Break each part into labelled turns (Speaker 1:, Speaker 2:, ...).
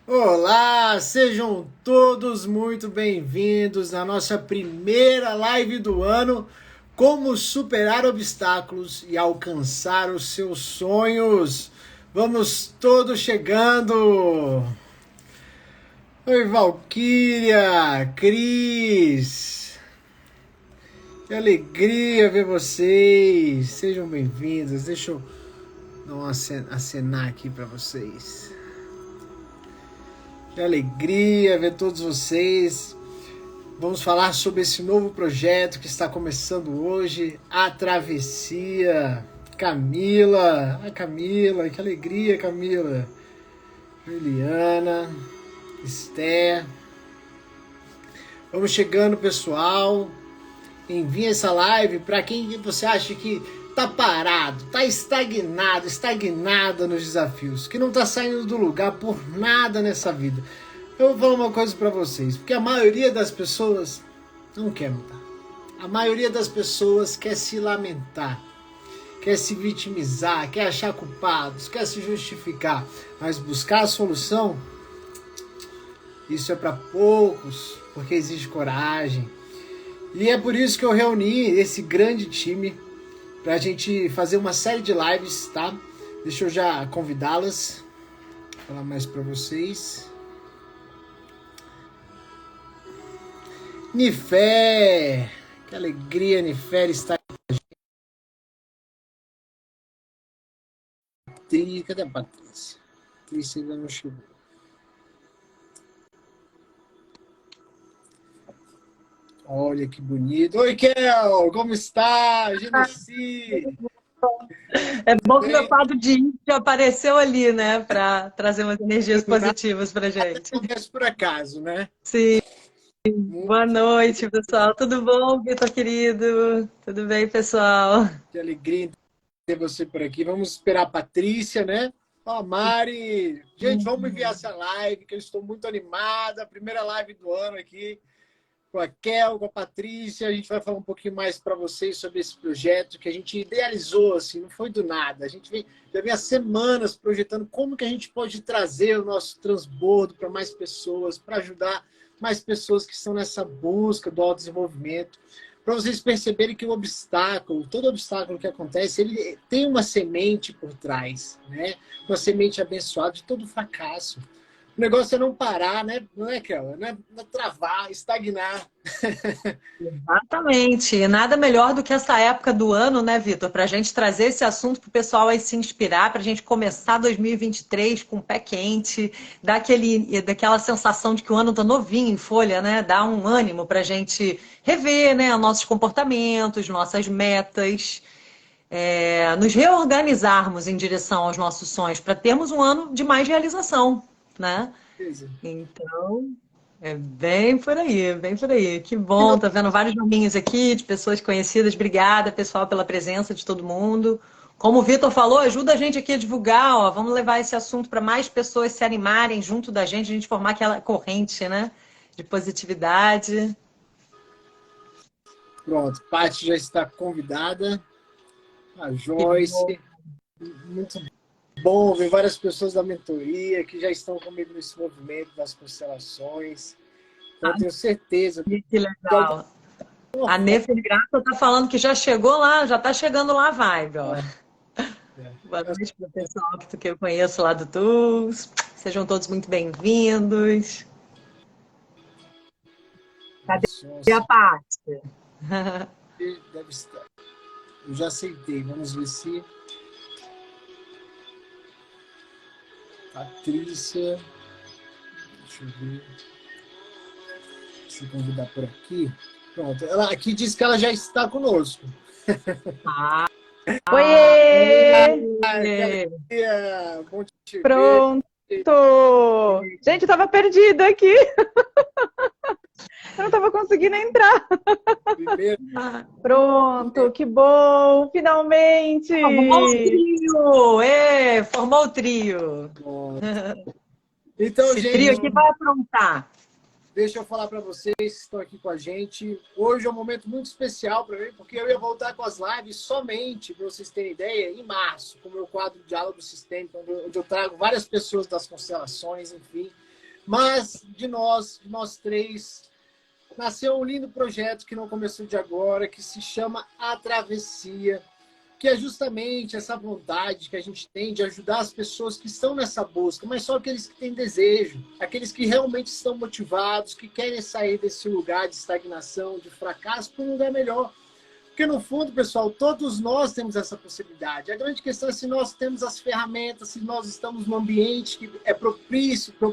Speaker 1: Olá, sejam todos muito bem-vindos na nossa primeira live do ano. Como superar obstáculos e alcançar os seus sonhos. Vamos todos chegando. Oi, Valquíria, Cris. Que alegria ver vocês. Sejam bem-vindos. Deixa eu dar um acenar aqui para vocês. Que alegria ver todos vocês. Vamos falar sobre esse novo projeto que está começando hoje, A Travessia. Camila, Camila, que alegria, Camila. Juliana, Esther. Vamos chegando, pessoal. Envie essa live para quem você acha que tá parado, tá estagnado, estagnada nos desafios, que não tá saindo do lugar por nada nessa vida. Eu vou falar uma coisa para vocês, porque a maioria das pessoas não quer mudar. A maioria das pessoas quer se lamentar, quer se vitimizar, quer achar culpados, quer se justificar, mas buscar a solução, isso é para poucos, porque exige coragem. E é por isso que eu reuni esse grande time para a gente fazer uma série de lives, tá? Deixa eu já convidá-las, falar mais para vocês. Nifé, que alegria, Nifé, estar com a gente. Cadê a Patrícia? A Patrícia ainda não chegou. Olha que bonito. Oi, Kel, como está? Genesi.
Speaker 2: É
Speaker 1: Tudo
Speaker 2: bom que meu
Speaker 1: bem?
Speaker 2: quadro de índio apareceu ali, né? Para trazer umas energias
Speaker 1: Nada
Speaker 2: positivas para gente.
Speaker 1: acontece por acaso, né?
Speaker 2: Sim, boa
Speaker 1: Muito
Speaker 2: noite, pessoal. Tudo bom, Vitor querido? Tudo bem, pessoal?
Speaker 1: de alegria ter você por aqui. Vamos esperar a Patrícia, né? Ó, Mari. Gente, vamos enviar essa live, que eu estou muito animada. Primeira live do ano aqui com a Kel, com a Patrícia. A gente vai falar um pouquinho mais para vocês sobre esse projeto que a gente idealizou, assim, não foi do nada. A gente já vem há semanas projetando como que a gente pode trazer o nosso transbordo para mais pessoas, para ajudar mais pessoas que estão nessa busca do autodesenvolvimento. Para vocês perceberem que o obstáculo, todo obstáculo que acontece, ele tem uma semente por trás, né? Uma semente abençoada de todo fracasso. O negócio é não parar, né? Não é, Kel? Não é travar, estagnar.
Speaker 2: Exatamente. E nada melhor do que essa época do ano, né, Vitor? Para a gente trazer esse assunto para o pessoal aí se inspirar, para a gente começar 2023 com o pé quente, daquela sensação de que o ano está novinho em folha, né? Dá um ânimo para a gente rever, né, nossos comportamentos, nossas metas, nos reorganizarmos em direção aos nossos sonhos, para termos um ano de mais realização, né?
Speaker 1: Beleza.
Speaker 2: Então, é bem por aí, bem por aí. Que bom, tá vendo vários nominhos aqui de pessoas conhecidas. Obrigada, pessoal, pela presença de todo mundo. Como o Vitor falou, ajuda a gente aqui a divulgar, ó. Vamos levar esse assunto para mais pessoas se animarem junto da gente, a gente formar aquela corrente, né? De positividade.
Speaker 1: Pronto, Paty já está convidada. A
Speaker 2: Que bom.
Speaker 1: Joyce. Muito bom ver várias pessoas da mentoria que já estão comigo nesse movimento das constelações. Então, eu tenho certeza,
Speaker 2: Que
Speaker 1: de alguma
Speaker 2: legal. A
Speaker 1: forma.
Speaker 2: Nefer Graça tá falando que já chegou lá, já tá chegando lá a vibe, ó. Boa noite para o pessoal que eu conheço lá do TUS. Sejam todos muito bem-vindos. Cadê a Paty?
Speaker 1: Deve estar. Eu já aceitei. Vamos ver se. Patrícia. Deixa eu ver. Deixa eu convidar por aqui. Pronto. Ela aqui diz que ela já está conosco.
Speaker 2: Ah,
Speaker 3: Oiê!
Speaker 1: Ai, que alegria! Bom te ver.
Speaker 3: Pronto! Gente, eu tava perdida aqui. Eu não tava conseguindo entrar.
Speaker 1: Primeiro.
Speaker 3: Pronto, que bom! Finalmente!
Speaker 2: formou o trio! Formou o trio!
Speaker 1: Então,
Speaker 2: Esse trio
Speaker 1: gente,
Speaker 2: aqui vai aprontar.
Speaker 1: deixa eu falar para vocês que estão aqui com a gente. Hoje é um momento muito especial para mim, porque eu ia voltar com as lives somente, para vocês terem ideia, em março, com o meu quadro Diálogo Sistêmico, onde eu trago várias pessoas das constelações, enfim. Mas de nós três, nasceu um lindo projeto que não começou de agora, que se chama A Travessia, que é justamente essa vontade que a gente tem de ajudar as pessoas que estão nessa busca, mas só aqueles que têm desejo, aqueles que realmente estão motivados, que querem sair desse lugar de estagnação, de fracasso, para um lugar melhor. Porque, no fundo, pessoal, todos nós temos essa possibilidade. A grande questão é se nós temos as ferramentas, se nós estamos num ambiente que é propício para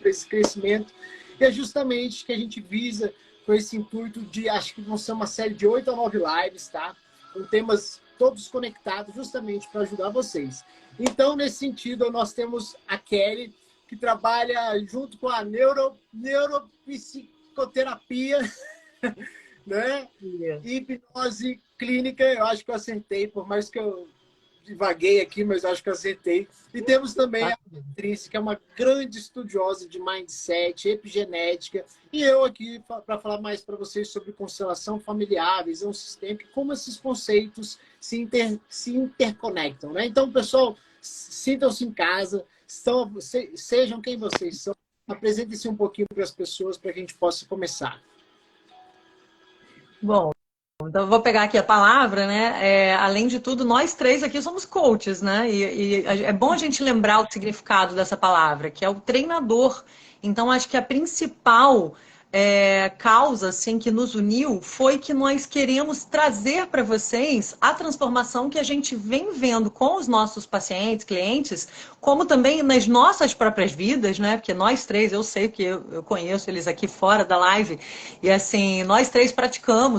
Speaker 1: esse crescimento. E é justamente que a gente visa com esse intuito de, acho que vão ser uma série de 8 a 9 lives, tá? Com temas todos conectados, justamente para ajudar vocês. Então, nesse sentido, nós temos a Kelly, que trabalha junto com a neuropsicoterapia, né? E hipnose clínica. Eu acho que eu acertei, por mais que eu divaguei aqui, mas eu acho que eu acertei. E temos também a Patrícia, que é uma grande estudiosa de mindset, epigenética, e eu aqui para falar mais para vocês sobre constelação familiar, visão sistêmica, como esses conceitos se interconectam, né? Então, pessoal, sintam-se em casa, sejam quem vocês são, apresentem-se um pouquinho para as pessoas para que a gente possa começar.
Speaker 2: Bom, então eu vou pegar aqui a palavra, né? Além de tudo, nós três aqui somos coaches, né? E é bom a gente lembrar o significado dessa palavra, que é o treinador. Então, acho que a principal causa assim, que nos uniu foi que nós queremos trazer para vocês a transformação que a gente vem vendo com os nossos pacientes, clientes, como também nas nossas próprias vidas, né? Porque nós três, eu sei que eu conheço eles aqui fora da live, e assim, nós três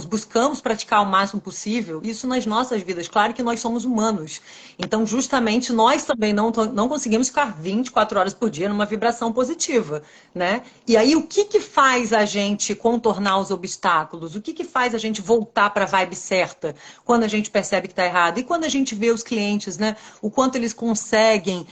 Speaker 2: buscamos praticar o máximo possível, isso nas nossas vidas. Claro que nós somos humanos, então justamente nós também não conseguimos ficar 24 horas por dia numa vibração positiva, né? E aí o que faz a gente contornar os obstáculos? O que faz a gente voltar para a vibe certa quando a gente percebe que está errado? E quando a gente vê os clientes, né? O quanto eles conseguem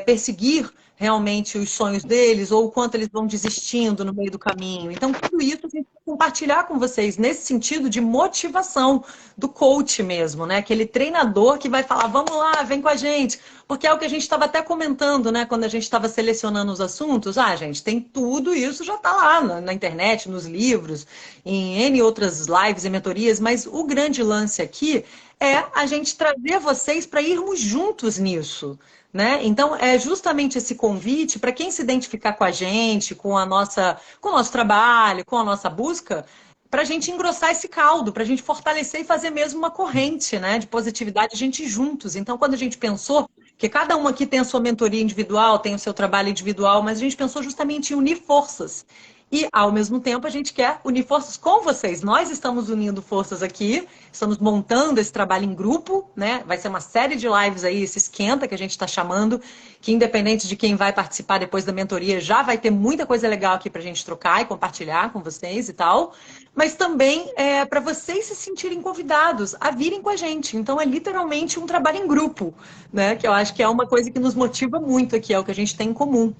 Speaker 2: perseguir realmente os sonhos deles ou o quanto eles vão desistindo no meio do caminho. Então, tudo isso a gente vai compartilhar com vocês nesse sentido de motivação do coach mesmo, né? Aquele treinador que vai falar, vamos lá, vem com a gente. Porque é o que a gente estava até comentando, né? Quando a gente estava selecionando os assuntos. Gente, tem tudo isso, já está lá na internet, nos livros, em N outras lives e mentorias, mas o grande lance aqui é a gente trazer vocês para irmos juntos nisso. Né? Então, é justamente esse convite para quem se identificar com a gente, com o nosso trabalho, com a nossa busca, para a gente engrossar esse caldo, para a gente fortalecer e fazer mesmo uma corrente, né, de positividade, a gente juntos. Então, quando a gente pensou que cada um aqui tem a sua mentoria individual, tem o seu trabalho individual, mas a gente pensou justamente em unir forças. E, ao mesmo tempo, a gente quer unir forças com vocês. Nós estamos unindo forças aqui, estamos montando esse trabalho em grupo, né? Vai ser uma série de lives aí, esse esquenta que a gente está chamando, que independente de quem vai participar depois da mentoria, já vai ter muita coisa legal aqui para a gente trocar e compartilhar com vocês e tal. Mas também para vocês se sentirem convidados a virem com a gente. Então, é literalmente um trabalho em grupo, né? Que eu acho que é uma coisa que nos motiva muito aqui, é o que a gente tem em comum.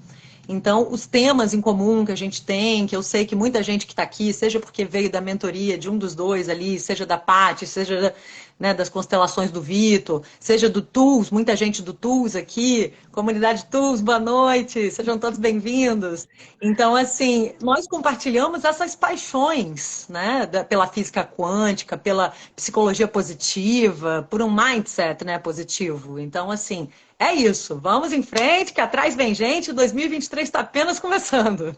Speaker 2: Então, os temas em comum que a gente tem, que eu sei que muita gente que está aqui, seja porque veio da mentoria de um dos dois ali, seja da Paty, seja né, das constelações do Vitor, seja do Tools, muita gente do Tools aqui, comunidade Tools, boa noite, sejam todos bem-vindos. Então, assim, nós compartilhamos essas paixões, né, pela física quântica, pela psicologia positiva, por um mindset, né, positivo. Então, assim, é isso, vamos em frente, que atrás vem gente, 2023 está apenas começando.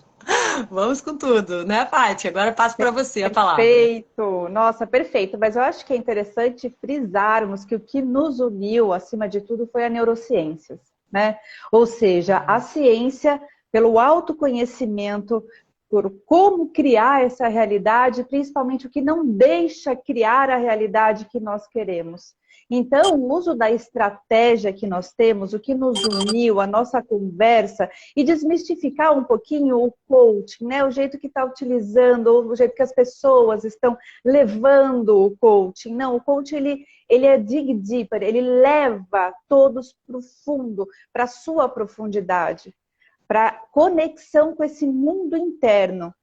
Speaker 2: Vamos com tudo, né, Paty? Agora passo para você a palavra.
Speaker 3: Perfeito, nossa, perfeito. Mas eu acho que é interessante frisarmos que o que nos uniu, acima de tudo, foi a neurociências, né? Ou seja, a ciência, pelo autoconhecimento, por como criar essa realidade, principalmente o que não deixa criar a realidade que nós queremos. Então, o uso da estratégia que nós temos, o que nos uniu, a nossa conversa, e desmistificar um pouquinho o coaching, né? O jeito que está utilizando, o jeito que as pessoas estão levando o coaching. Não, o coaching ele é dig deeper, ele leva todos para o fundo, para a sua profundidade, para conexão com esse mundo interno.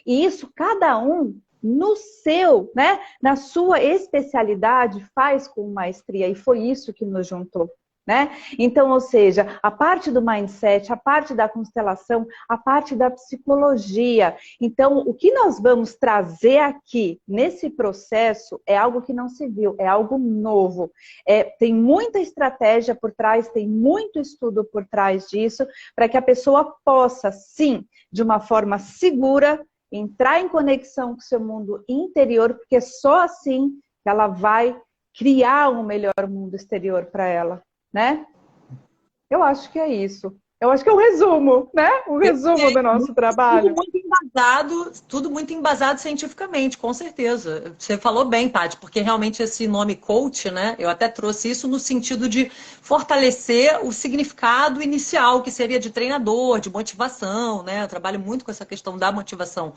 Speaker 3: E isso, cada um no seu, né, na sua especialidade, faz com maestria, e foi isso que nos juntou. né? Então, ou seja, a parte do mindset, a parte da constelação, a parte da psicologia. Então, o que nós vamos trazer aqui nesse processo é algo que não se viu, é algo novo. Tem muita estratégia por trás, tem muito estudo por trás disso, para que a pessoa possa, sim, de uma forma segura, entrar em conexão com o seu mundo interior, porque só assim que ela vai criar um melhor mundo exterior para ela. Né? Eu acho que é isso. Eu acho que é um resumo, né? Um resumo do nosso trabalho.
Speaker 2: Tudo muito embasado cientificamente, com certeza. Você falou bem, Paty, porque realmente esse nome coach, né? Eu até trouxe isso no sentido de fortalecer o significado inicial, que seria de treinador, de motivação, né? Eu trabalho muito com essa questão da motivação,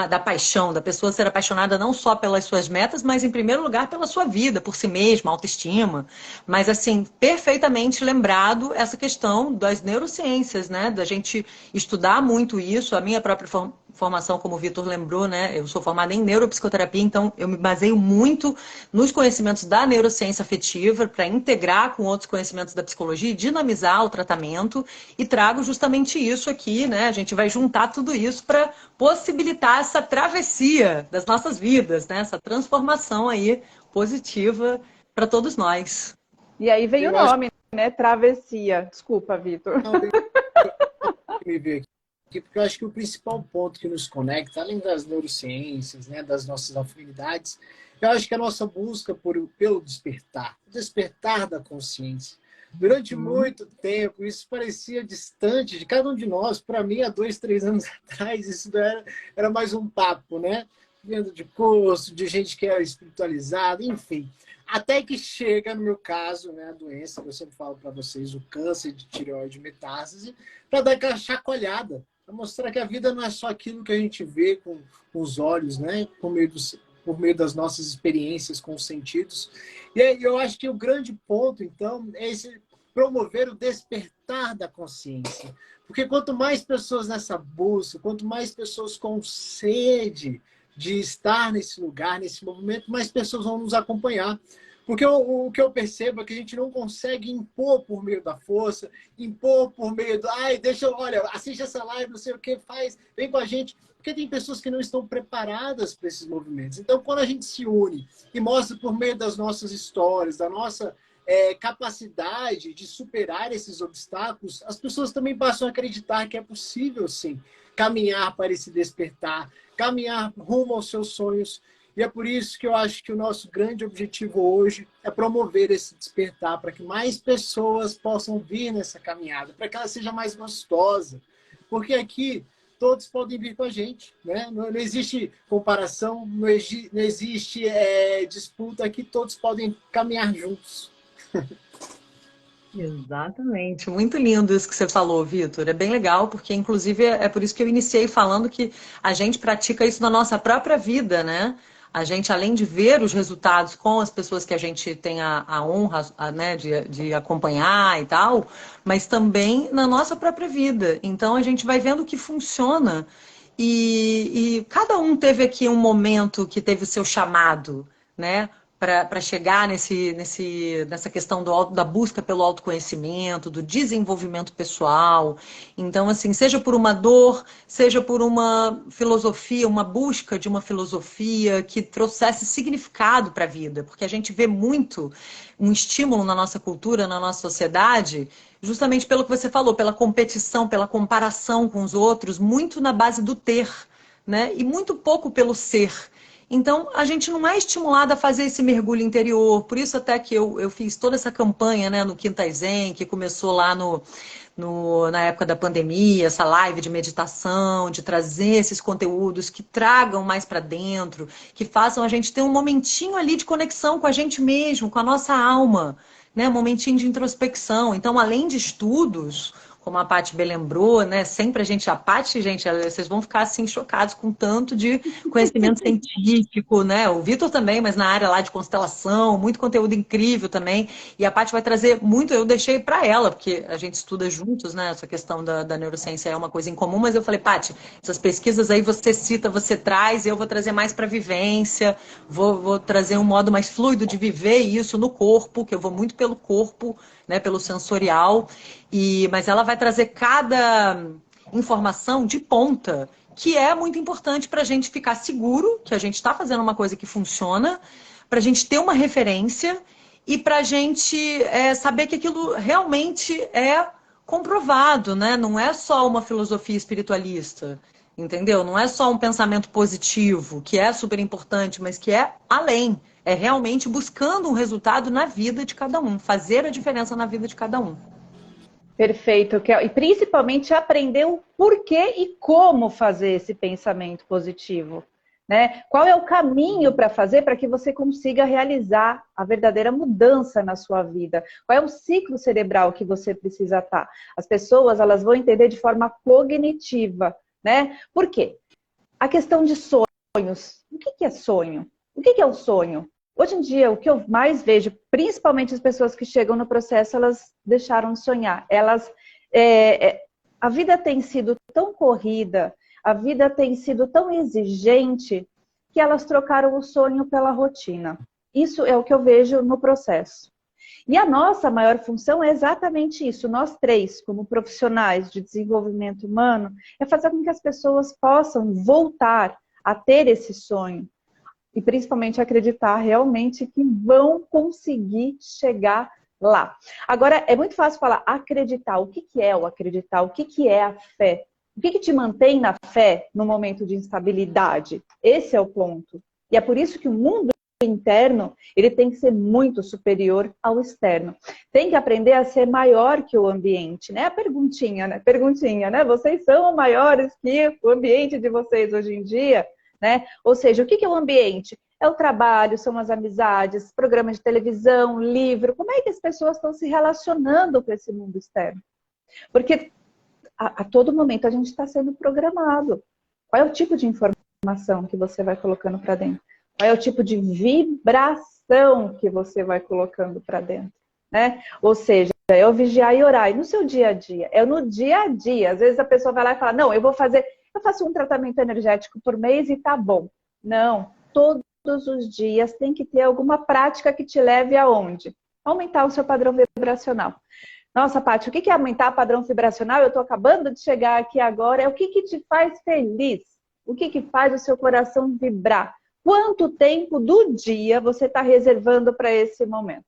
Speaker 2: da paixão, da pessoa ser apaixonada não só pelas suas metas, mas em primeiro lugar pela sua vida, por si mesma, autoestima. Mas assim, perfeitamente lembrado essa questão das neurociências, né? Da gente estudar muito isso. A minha própria formação, como o Vitor lembrou, né? Eu sou formada em neuropsicoterapia, então eu me baseio muito nos conhecimentos da neurociência afetiva para integrar com outros conhecimentos da psicologia e dinamizar o tratamento, e trago justamente isso aqui, né? A gente vai juntar tudo isso para possibilitar essa travessia das nossas vidas, né? Essa transformação aí positiva para todos nós.
Speaker 3: E aí vem o nome, né? Travessia. Desculpa, Vitor.
Speaker 1: Me ver aqui, porque eu acho que o principal ponto que nos conecta, além das neurociências, né, das nossas afinidades, eu acho que a nossa busca pelo despertar, o despertar da consciência. Durante muito tempo, isso parecia distante de cada um de nós. Para mim, há 2, 3 anos atrás, isso era mais um papo, né? Vendo de curso, de gente que era espiritualizada, enfim. Até que chega, no meu caso, né, a doença, que eu sempre falo para vocês, o câncer de tireoide metástase, para dar aquela chacoalhada, para mostrar que a vida não é só aquilo que a gente vê com os olhos, né, por meio das nossas experiências com os sentidos. E aí, eu acho que o grande ponto, então, é esse promover o despertar da consciência. Porque quanto mais pessoas nessa busca, quanto mais pessoas com sede de estar nesse lugar, nesse movimento, mais pessoas vão nos acompanhar. Porque o que eu percebo é que a gente não consegue impor por meio da força, impor por meio do... olha, assiste essa live, não sei o que, faz, vem com a gente. Porque tem pessoas que não estão preparadas para esses movimentos. Então, quando a gente se une e mostra por meio das nossas histórias, da nossa capacidade de superar esses obstáculos, as pessoas também passam a acreditar que é possível, sim, caminhar para esse despertar, caminhar rumo aos seus sonhos. E é por isso que eu acho que o nosso grande objetivo hoje é promover esse despertar, para que mais pessoas possam vir nessa caminhada, para que ela seja mais gostosa. Porque aqui todos podem vir com a gente, né? Não existe comparação, não existe disputa, aqui todos podem caminhar juntos.
Speaker 2: Exatamente, muito lindo isso que você falou, Vitor. É bem legal, porque inclusive é por isso que eu iniciei falando que a gente pratica isso na nossa própria vida, né? A gente, além de ver os resultados com as pessoas que a gente tem a honra, né, de acompanhar e tal, mas também na nossa própria vida. Então a gente vai vendo o que funciona. E cada um teve aqui um momento que teve o seu chamado, né? Para chegar nessa questão da busca pelo autoconhecimento, do desenvolvimento pessoal. Então, assim, seja por uma dor, seja por uma filosofia, uma busca de uma filosofia que trouxesse significado para a vida, porque a gente vê muito um estímulo na nossa cultura, na nossa sociedade, justamente pelo que você falou, pela competição, pela comparação com os outros, muito na base do ter, né? E muito pouco pelo ser. Então, a gente não é estimulado a fazer esse mergulho interior. Por isso até que eu fiz toda essa campanha, né, no Quinta Zen, que começou lá na época da pandemia, essa live de meditação, de trazer esses conteúdos que tragam mais para dentro, que façam a gente ter um momentinho ali de conexão com a gente mesmo, com a nossa alma, né, um momentinho de introspecção. Então, além de estudos, como a Paty bem lembrou, né? Sempre a Paty, gente, vocês vão ficar assim chocados com tanto de conhecimento científico, né? O Vitor também, mas na área lá de constelação, muito conteúdo incrível também. E a Paty vai trazer muito, eu deixei para ela, porque a gente estuda juntos, né? Essa questão da neurociência é uma coisa em comum, mas eu falei, Paty, essas pesquisas aí você cita, você traz, eu vou trazer mais para vivência, vou trazer um modo mais fluido de viver isso no corpo, que eu vou muito pelo corpo, né, pelo sensorial, mas ela vai trazer cada informação de ponta, que é muito importante para a gente ficar seguro que a gente está fazendo uma coisa que funciona, para a gente ter uma referência e para a gente saber que aquilo realmente é comprovado, né? Não é só uma filosofia espiritualista, entendeu? Não é só um pensamento positivo, que é super importante, mas que é além. É realmente buscando um resultado na vida de cada um, fazer a diferença na vida de cada um.
Speaker 3: Perfeito, Kel. E principalmente aprender o porquê e como fazer esse pensamento positivo, né? Qual é o caminho para fazer para que você consiga realizar a verdadeira mudança na sua vida? Qual é o ciclo cerebral que você precisa estar? As pessoas, elas vão entender de forma cognitiva, né? Por quê? A questão de sonhos. O que é sonho? O que é o sonho? Hoje em dia, o que eu mais vejo, principalmente as pessoas que chegam no processo, elas deixaram de sonhar. A vida tem sido tão corrida, a vida tem sido tão exigente, que elas trocaram o sonho pela rotina. Isso é o que eu vejo no processo. E a nossa maior função é exatamente isso. Nós três, como profissionais de desenvolvimento humano, é fazer com que as pessoas possam voltar a ter esse sonho. E principalmente acreditar realmente que vão conseguir chegar lá. Agora, é muito fácil falar acreditar. O que é o acreditar? O que é a fé? O que te mantém na fé no momento de instabilidade? Esse é o ponto. E é por isso que o mundo interno, ele tem que ser muito superior ao externo. Tem que aprender a ser maior que o ambiente, né? A perguntinha, né? Vocês são maiores que o ambiente de vocês hoje em dia? Né? Ou seja, o que é o ambiente? É o trabalho, são as amizades, programas de televisão, livro. Como é que as pessoas estão se relacionando com esse mundo externo? Porque a todo momento a gente está sendo programado. Qual é o tipo de informação que você vai colocando para dentro? Qual é o tipo de vibração que você vai colocando para dentro? Né? Ou seja, é o vigiar e orar. E no seu dia a dia? É no dia a dia. Às vezes a pessoa vai lá e fala, não, eu faço um tratamento energético por mês e tá bom. Não, todos os dias tem que ter alguma prática que te leve aonde? Aumentar o seu padrão vibracional. Nossa, Paty, o que é aumentar o padrão vibracional? Eu estou acabando de chegar aqui agora. É o que te faz feliz? O que faz o seu coração vibrar? Quanto tempo do dia você está reservando para esse momento?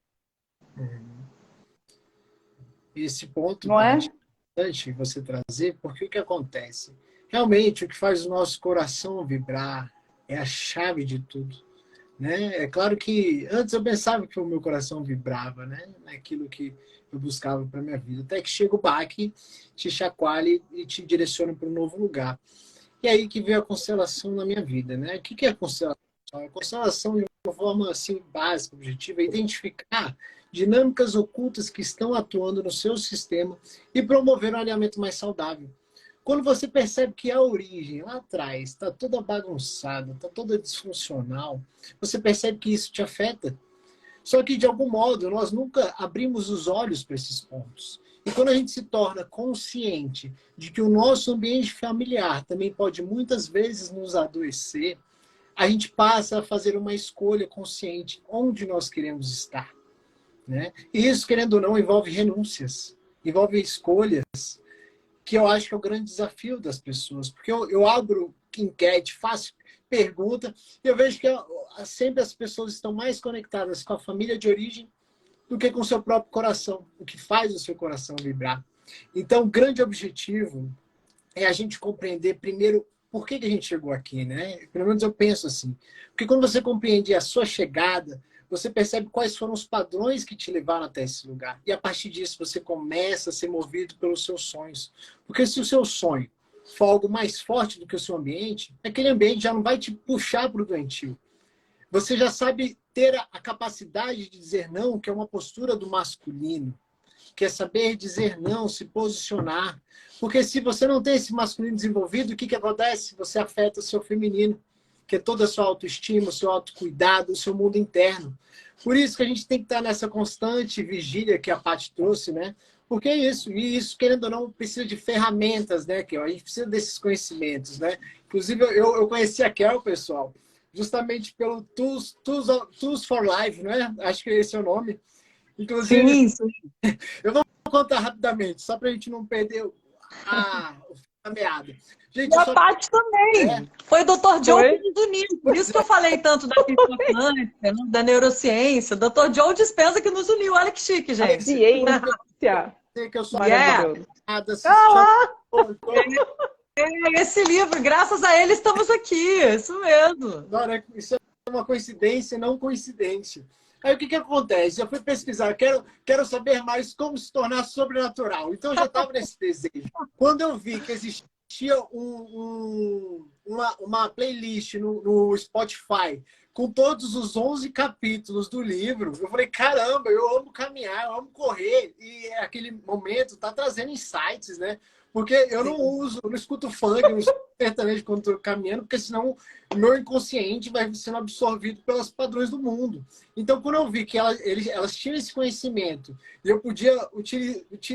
Speaker 1: Esse ponto
Speaker 3: não é
Speaker 1: importante você trazer, porque o que acontece? Realmente, o que faz o nosso coração vibrar é a chave de tudo. Né? É claro que antes eu pensava que o meu coração vibrava, né? Naquilo que eu buscava para minha vida. Até que chega o baque, te chacoalha e te direciona para um novo lugar. E aí que veio a constelação na minha vida. Né? O que é a constelação? A constelação, de uma forma assim, básica, objetiva, é identificar dinâmicas ocultas que estão atuando no seu sistema e promover um alinhamento mais saudável. Quando você percebe que a origem lá atrás está toda bagunçada, está toda disfuncional, você percebe que isso te afeta. Só que, de algum modo, nós nunca abrimos os olhos para esses pontos. E quando a gente se torna consciente de que o nosso ambiente familiar também pode muitas vezes nos adoecer, a gente passa a fazer uma escolha consciente onde nós queremos estar. Né? E isso, querendo ou não, envolve renúncias, envolve escolhas, que eu acho que é o grande desafio das pessoas. Porque eu abro enquete, faço pergunta, e eu vejo que sempre as pessoas estão mais conectadas com a família de origem do que com o seu próprio coração, o que faz o seu coração vibrar. Então, o grande objetivo é a gente compreender primeiro por que a gente chegou aqui, né? Pelo menos eu penso assim. Porque quando você compreende a sua chegada, você percebe quais foram os padrões que te levaram até esse lugar. E a partir disso você começa a ser movido pelos seus sonhos. Porque se o seu sonho for algo mais forte do que o seu ambiente, aquele ambiente já não vai te puxar para o doentio. Você já sabe ter a capacidade de dizer não, que é uma postura do masculino. Que é saber dizer não, se posicionar. Porque se você não tem esse masculino desenvolvido, o que acontece? Você afeta o seu feminino, que é toda a sua autoestima, o seu autocuidado, o seu mundo interno. Por isso que a gente tem que estar nessa constante vigília que a Paty trouxe, né? Porque é isso, e isso, querendo ou não, precisa de ferramentas, né, Kel? A gente precisa desses conhecimentos, né? Inclusive, eu conheci a Kel, pessoal, justamente pelo Tools for Life, não é? Acho que esse é o nome. Inclusive,
Speaker 2: Sim, sim.
Speaker 1: eu vou contar rapidamente, só para a gente não perder a meada. Gente,
Speaker 2: E
Speaker 1: eu
Speaker 2: a
Speaker 1: só...
Speaker 2: Paty também. Foi o Dr. Joe que nos uniu. Por isso que eu falei tanto da física quântica, né, da neurociência. O Dr. Joe dispensa que nos uniu. Olha que chique, gente.
Speaker 3: Ciência.
Speaker 1: que eu sou
Speaker 2: Yeah.
Speaker 1: apaixonado,
Speaker 3: Ah
Speaker 2: Esse livro, graças a ele, estamos aqui. Isso mesmo.
Speaker 1: Isso é uma coincidência, não coincidência. Aí o que acontece? Eu fui pesquisar, quero saber mais como se tornar sobrenatural. Então eu já estava nesse desejo. Quando eu vi que existia uma playlist no Spotify com todos os 11 capítulos do livro, eu falei, caramba, eu amo caminhar, eu amo correr. E aquele momento está trazendo insights, né? Porque eu não escuto funk, eu não escuto sertanejo quando estou caminhando, porque senão o meu inconsciente vai sendo absorvido pelos padrões do mundo. Então, quando eu vi que elas tinham esse conhecimento e eu podia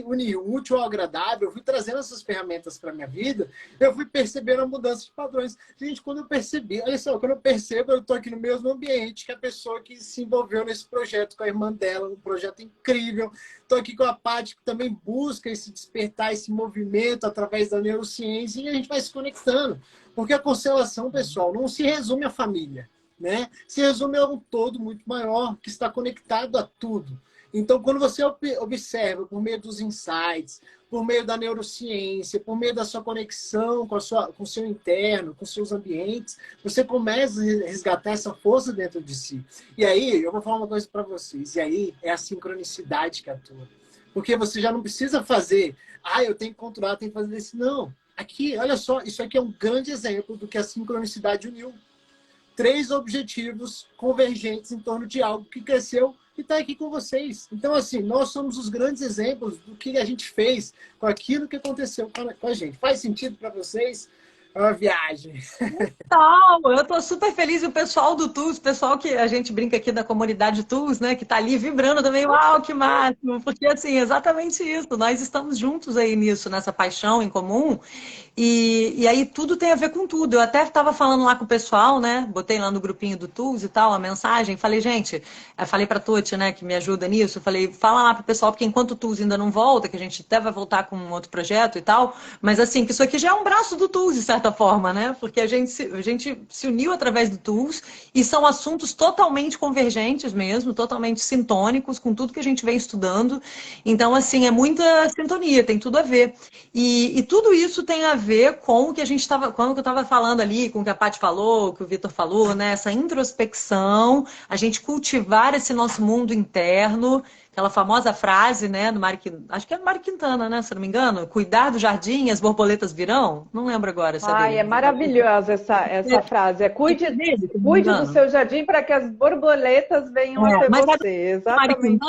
Speaker 1: unir o útil ao agradável, eu fui trazendo essas ferramentas para a minha vida, eu fui percebendo a mudança de padrões. Gente, quando eu percebi, olha só, quando eu percebo, eu estou aqui no mesmo ambiente que a pessoa que se envolveu nesse projeto com a irmã dela, um projeto incrível. Estou aqui com a Paty, que também busca esse despertar, esse movimento através da neurociência, e a gente vai se conectando. Porque a constelação, pessoal, não se resume à família, né? Se resume a um todo muito maior, que está conectado a tudo. Então, quando você observa por meio dos insights, por meio da neurociência, por meio da sua conexão com o seu interno, com os seus ambientes, você começa a resgatar essa força dentro de si. E aí, eu vou falar uma coisa para vocês, e aí é a sincronicidade que atua. Porque você já não precisa fazer, eu tenho que controlar, tenho que fazer isso. Não. Aqui, olha só, isso aqui é um grande exemplo do que a sincronicidade uniu. 3 objetivos convergentes em torno de algo que cresceu e está aqui com vocês. Então, assim, nós somos os grandes exemplos do que a gente fez com aquilo que aconteceu com a gente. Faz sentido para vocês? É uma viagem.
Speaker 2: Não, eu estou super feliz. E o pessoal do TUS, o pessoal que a gente brinca aqui da comunidade TUS, né, que está ali vibrando também, uau, que máximo! Porque, assim, exatamente isso. Nós estamos juntos aí nisso, nessa paixão em comum. E aí tudo tem a ver com tudo. Eu até estava falando lá com o pessoal, né? Botei lá no grupinho do TUS e tal, a mensagem. Falei, gente, eu falei para a Tuti, né, que me ajuda nisso. Eu falei, fala lá para o pessoal, porque enquanto o TUS ainda não volta, que a gente até vai voltar com um outro projeto e tal, mas assim, que isso aqui já é um braço do TUS, de certa forma, né? Porque a gente se uniu através do TUS e são assuntos totalmente convergentes mesmo, totalmente sintônicos com tudo que a gente vem estudando. Então, assim, é muita sintonia, tem tudo a ver. E tudo isso tem a ver com o que a gente estava, com o que eu estava falando ali, com o que a Paty falou, o que o Vitor falou, né? Essa introspecção, a gente cultivar esse nosso mundo interno, aquela famosa frase, né, do acho que é do Mário Quintana, né, se não me engano, cuidar do jardim, as borboletas virão. Não lembro agora se é dele.
Speaker 3: é maravilhosa essa frase. Cuide do seu jardim para que as borboletas venham até você. Exatamente.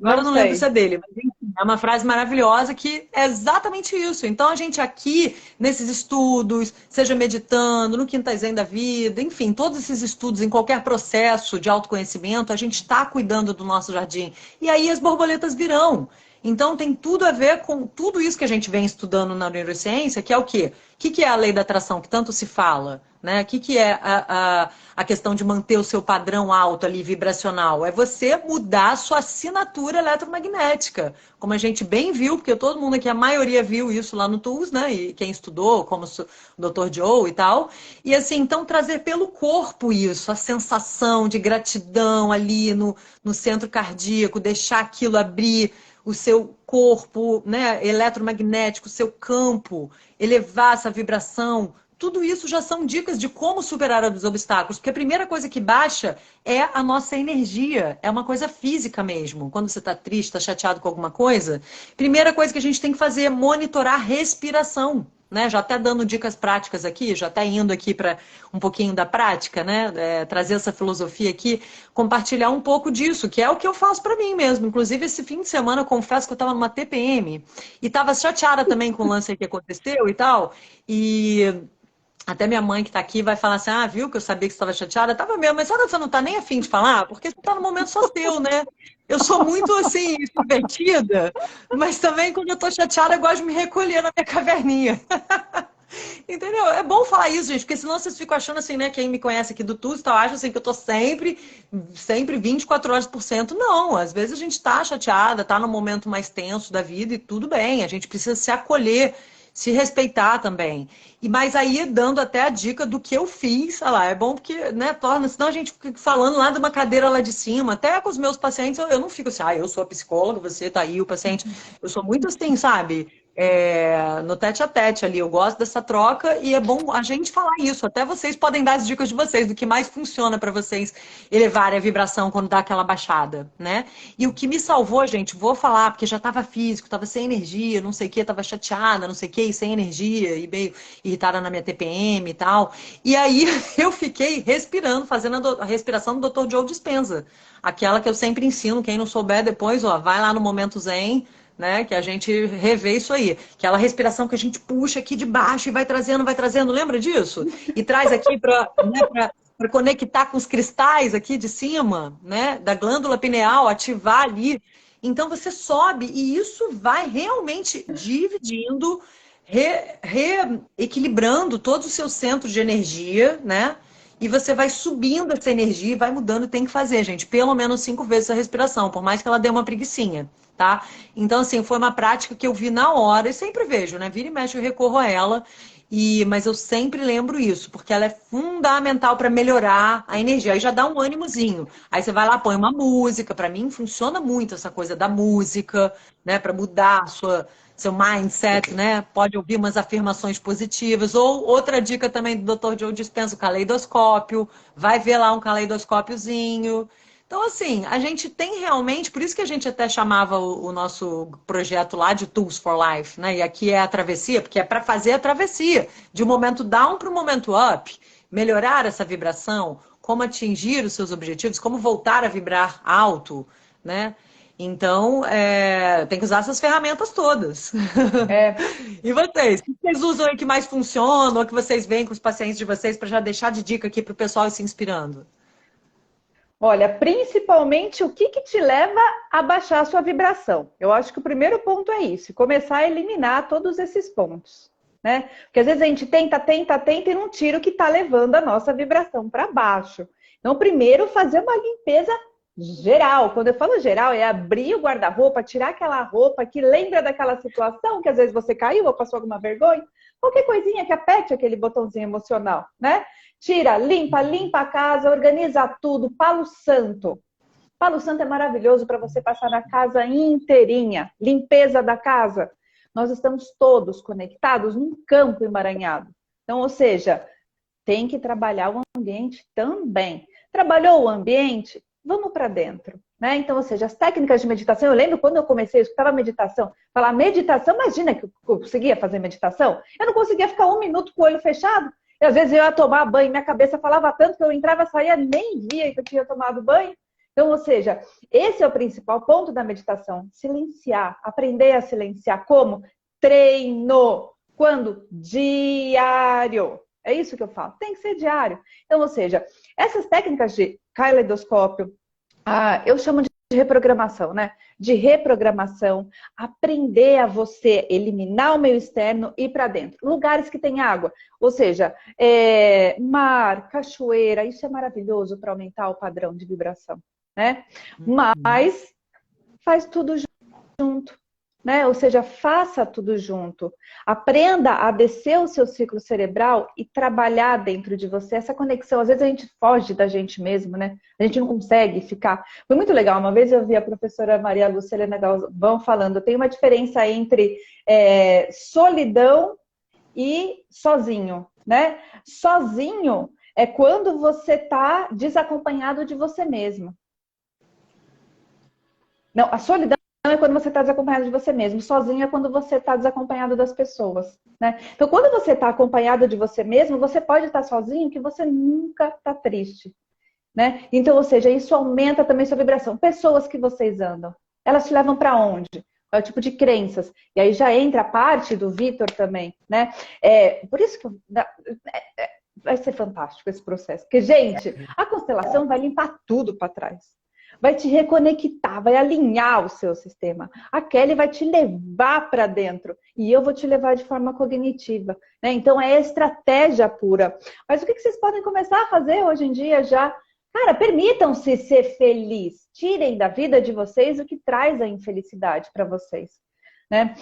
Speaker 2: Agora eu não lembro se é dele, mas enfim, é uma frase maravilhosa que é exatamente isso. Então a gente aqui, nesses estudos, seja meditando, no Quinta Zen da vida, enfim, todos esses estudos, em qualquer processo de autoconhecimento, a gente está cuidando do nosso jardim. E aí as borboletas virão. Então tem tudo a ver com tudo isso que a gente vem estudando na neurociência, que é o quê? O que é a lei da atração, que tanto se fala? Né? O que é a questão de manter o seu padrão alto ali, vibracional? É você mudar a sua assinatura eletromagnética. Como a gente bem viu, porque todo mundo aqui, a maioria viu isso lá no TUS, né? E quem estudou, como o Dr. Joe e tal. E assim, então trazer pelo corpo isso, a sensação de gratidão ali no centro cardíaco, deixar aquilo abrir o seu corpo, né, eletromagnético, o seu campo, elevar essa vibração. Tudo isso já são dicas de como superar os obstáculos, porque a primeira coisa que baixa é a nossa energia, é uma coisa física mesmo. Quando você está triste, está chateado com alguma coisa, primeira coisa que a gente tem que fazer é monitorar a respiração. Né? Já até dando dicas práticas aqui, já até indo aqui para um pouquinho da prática, né? Trazer essa filosofia aqui, compartilhar um pouco disso, que é o que eu faço para mim mesmo. Inclusive, esse fim de semana, eu confesso que eu estava numa TPM e estava chateada também com o lance que aconteceu e tal. E até minha mãe que está aqui vai falar assim, viu que eu sabia que você estava chateada? Tava mesmo, mas sabe, você não está nem afim de falar? Porque você está no momento só seu, né? Eu sou muito, assim, extrovertida, mas também quando eu estou chateada eu gosto de me recolher na minha caverninha. Entendeu? É bom falar isso, gente, porque senão vocês ficam achando assim, né? Quem me conhece aqui do TUS, tal, acha assim que eu tô sempre 24 horas por cento. Não, às vezes a gente tá chateada, tá num momento mais tenso da vida e tudo bem. A gente precisa se acolher, se respeitar também. E mas aí dando até a dica do que eu fiz, olha lá, é bom porque, né, torna, senão a gente fica falando lá de uma cadeira lá de cima, até com os meus pacientes, eu não fico assim, eu sou a psicóloga, você tá aí, o paciente. Eu sou muito assim, sabe? No tete a tete ali. Eu gosto dessa troca e é bom a gente falar isso. Até vocês podem dar as dicas de vocês, do que mais funciona para vocês elevarem a vibração quando dá aquela baixada, né? E o que me salvou, gente, vou falar, porque já estava físico, estava sem energia, não sei o que, estava chateada, não sei o que, e sem energia, e meio irritada na minha TPM e tal. E aí eu fiquei respirando, fazendo a respiração do Dr. Joe Dispenza. Aquela que eu sempre ensino, quem não souber depois, ó, vai lá no Momento Zen, né? Que a gente revê isso aí. Aquela respiração que a gente puxa aqui de baixo e vai trazendo, lembra disso? E traz aqui para, né, para conectar com os cristais aqui de cima, né? Da glândula pineal, ativar ali. Então você sobe e isso vai realmente dividindo, reequilibrando todos os seus centros de energia, né? E você vai subindo essa energia e vai mudando. Tem que fazer, gente, pelo menos 5 vezes a respiração, por mais que ela dê uma preguicinha, tá? Então, assim, foi uma prática que eu vi na hora e sempre vejo, né? Vira e mexe, eu recorro a ela. Mas eu sempre lembro isso, porque ela é fundamental para melhorar a energia. Aí já dá um ânimozinho. Aí você vai lá, põe uma música. Para mim, funciona muito essa coisa da música, né? Para mudar seu mindset, né? Pode ouvir umas afirmações positivas. Ou outra dica também do Dr. Joe Dispenza, o caleidoscópio. Vai ver lá um caleidoscópiozinho. Então, assim, a gente tem realmente, por isso que a gente até chamava o nosso projeto lá de Tools for Life, né? E aqui é a travessia, porque é para fazer a travessia, de um momento down para um momento up, melhorar essa vibração, como atingir os seus objetivos, como voltar a vibrar alto, né? Então, tem que usar essas ferramentas todas.
Speaker 3: É,
Speaker 2: E vocês? O que vocês usam aí que mais funciona, ou que vocês veem com os pacientes de vocês, para já deixar de dica aqui para o pessoal ir se inspirando?
Speaker 3: olha, principalmente o que te leva a baixar a sua vibração? Eu acho que o primeiro ponto é isso, começar a eliminar todos esses pontos, né? Porque às vezes a gente tenta e não tira o que está levando a nossa vibração para baixo. Então, primeiro, fazer uma limpeza geral. Quando eu falo geral, é abrir o guarda-roupa, tirar aquela roupa que lembra daquela situação que às vezes você caiu ou passou alguma vergonha. Qualquer coisinha que aperte aquele botãozinho emocional, né? Tira, limpa a casa, organiza tudo. Palo Santo. Palo Santo é maravilhoso para você passar na casa inteirinha. Limpeza da casa. Nós estamos todos conectados num campo emaranhado. Então, ou seja, tem que trabalhar o ambiente também. Trabalhou o ambiente? Vamos para dentro. Né? Então, ou seja, as técnicas de meditação, eu lembro quando eu comecei, eu escutava meditação, falar meditação, imagina que eu conseguia fazer meditação? Eu não conseguia ficar 1 minuto com o olho fechado. E às vezes eu ia tomar banho, minha cabeça falava tanto que eu entrava, saía, nem via que eu tinha tomado banho. Então, ou seja, esse é o principal ponto da meditação, silenciar, aprender a silenciar. Como? Treino. Quando? Diário. É isso que eu falo, tem que ser diário. Então, ou seja, essas técnicas de caleidoscópio, eu chamo de reprogramação, né? De reprogramação, aprender a você eliminar o meio externo e ir para dentro. Lugares que tem água, ou seja, mar, cachoeira, isso é maravilhoso para aumentar o padrão de vibração, né? Mas faz tudo junto. Né? Ou seja, faça tudo junto. Aprenda a descer o seu ciclo cerebral e trabalhar dentro de você essa conexão. Às vezes a gente foge da gente mesmo, né? A gente não consegue ficar. Foi muito legal. Uma vez eu vi a professora Maria Lúcia Helena Galvão falando, tem uma diferença entre solidão e sozinho, né? Sozinho é quando você está desacompanhado de você mesmo. Não, a solidão é quando você está desacompanhado de você mesmo. Sozinho é quando você está desacompanhado das pessoas. Né? Então, quando você está acompanhado de você mesmo, você pode estar sozinho que você nunca está triste. Né? Então, ou seja, isso aumenta também sua vibração. Pessoas que vocês andam, elas te levam para onde? Qual é o tipo de crenças? E aí já entra a parte do Vitor também. Né? Por isso que vai ser fantástico esse processo. Porque, gente, a constelação vai limpar tudo para trás. vai te reconectar, vai alinhar o seu sistema. A Kelly vai te levar para dentro e eu vou te levar de forma cognitiva, né? Então é estratégia pura. Mas o que vocês podem começar a fazer hoje em dia já? Cara, permitam-se ser feliz. Tirem da vida de vocês o que traz a infelicidade para vocês, né?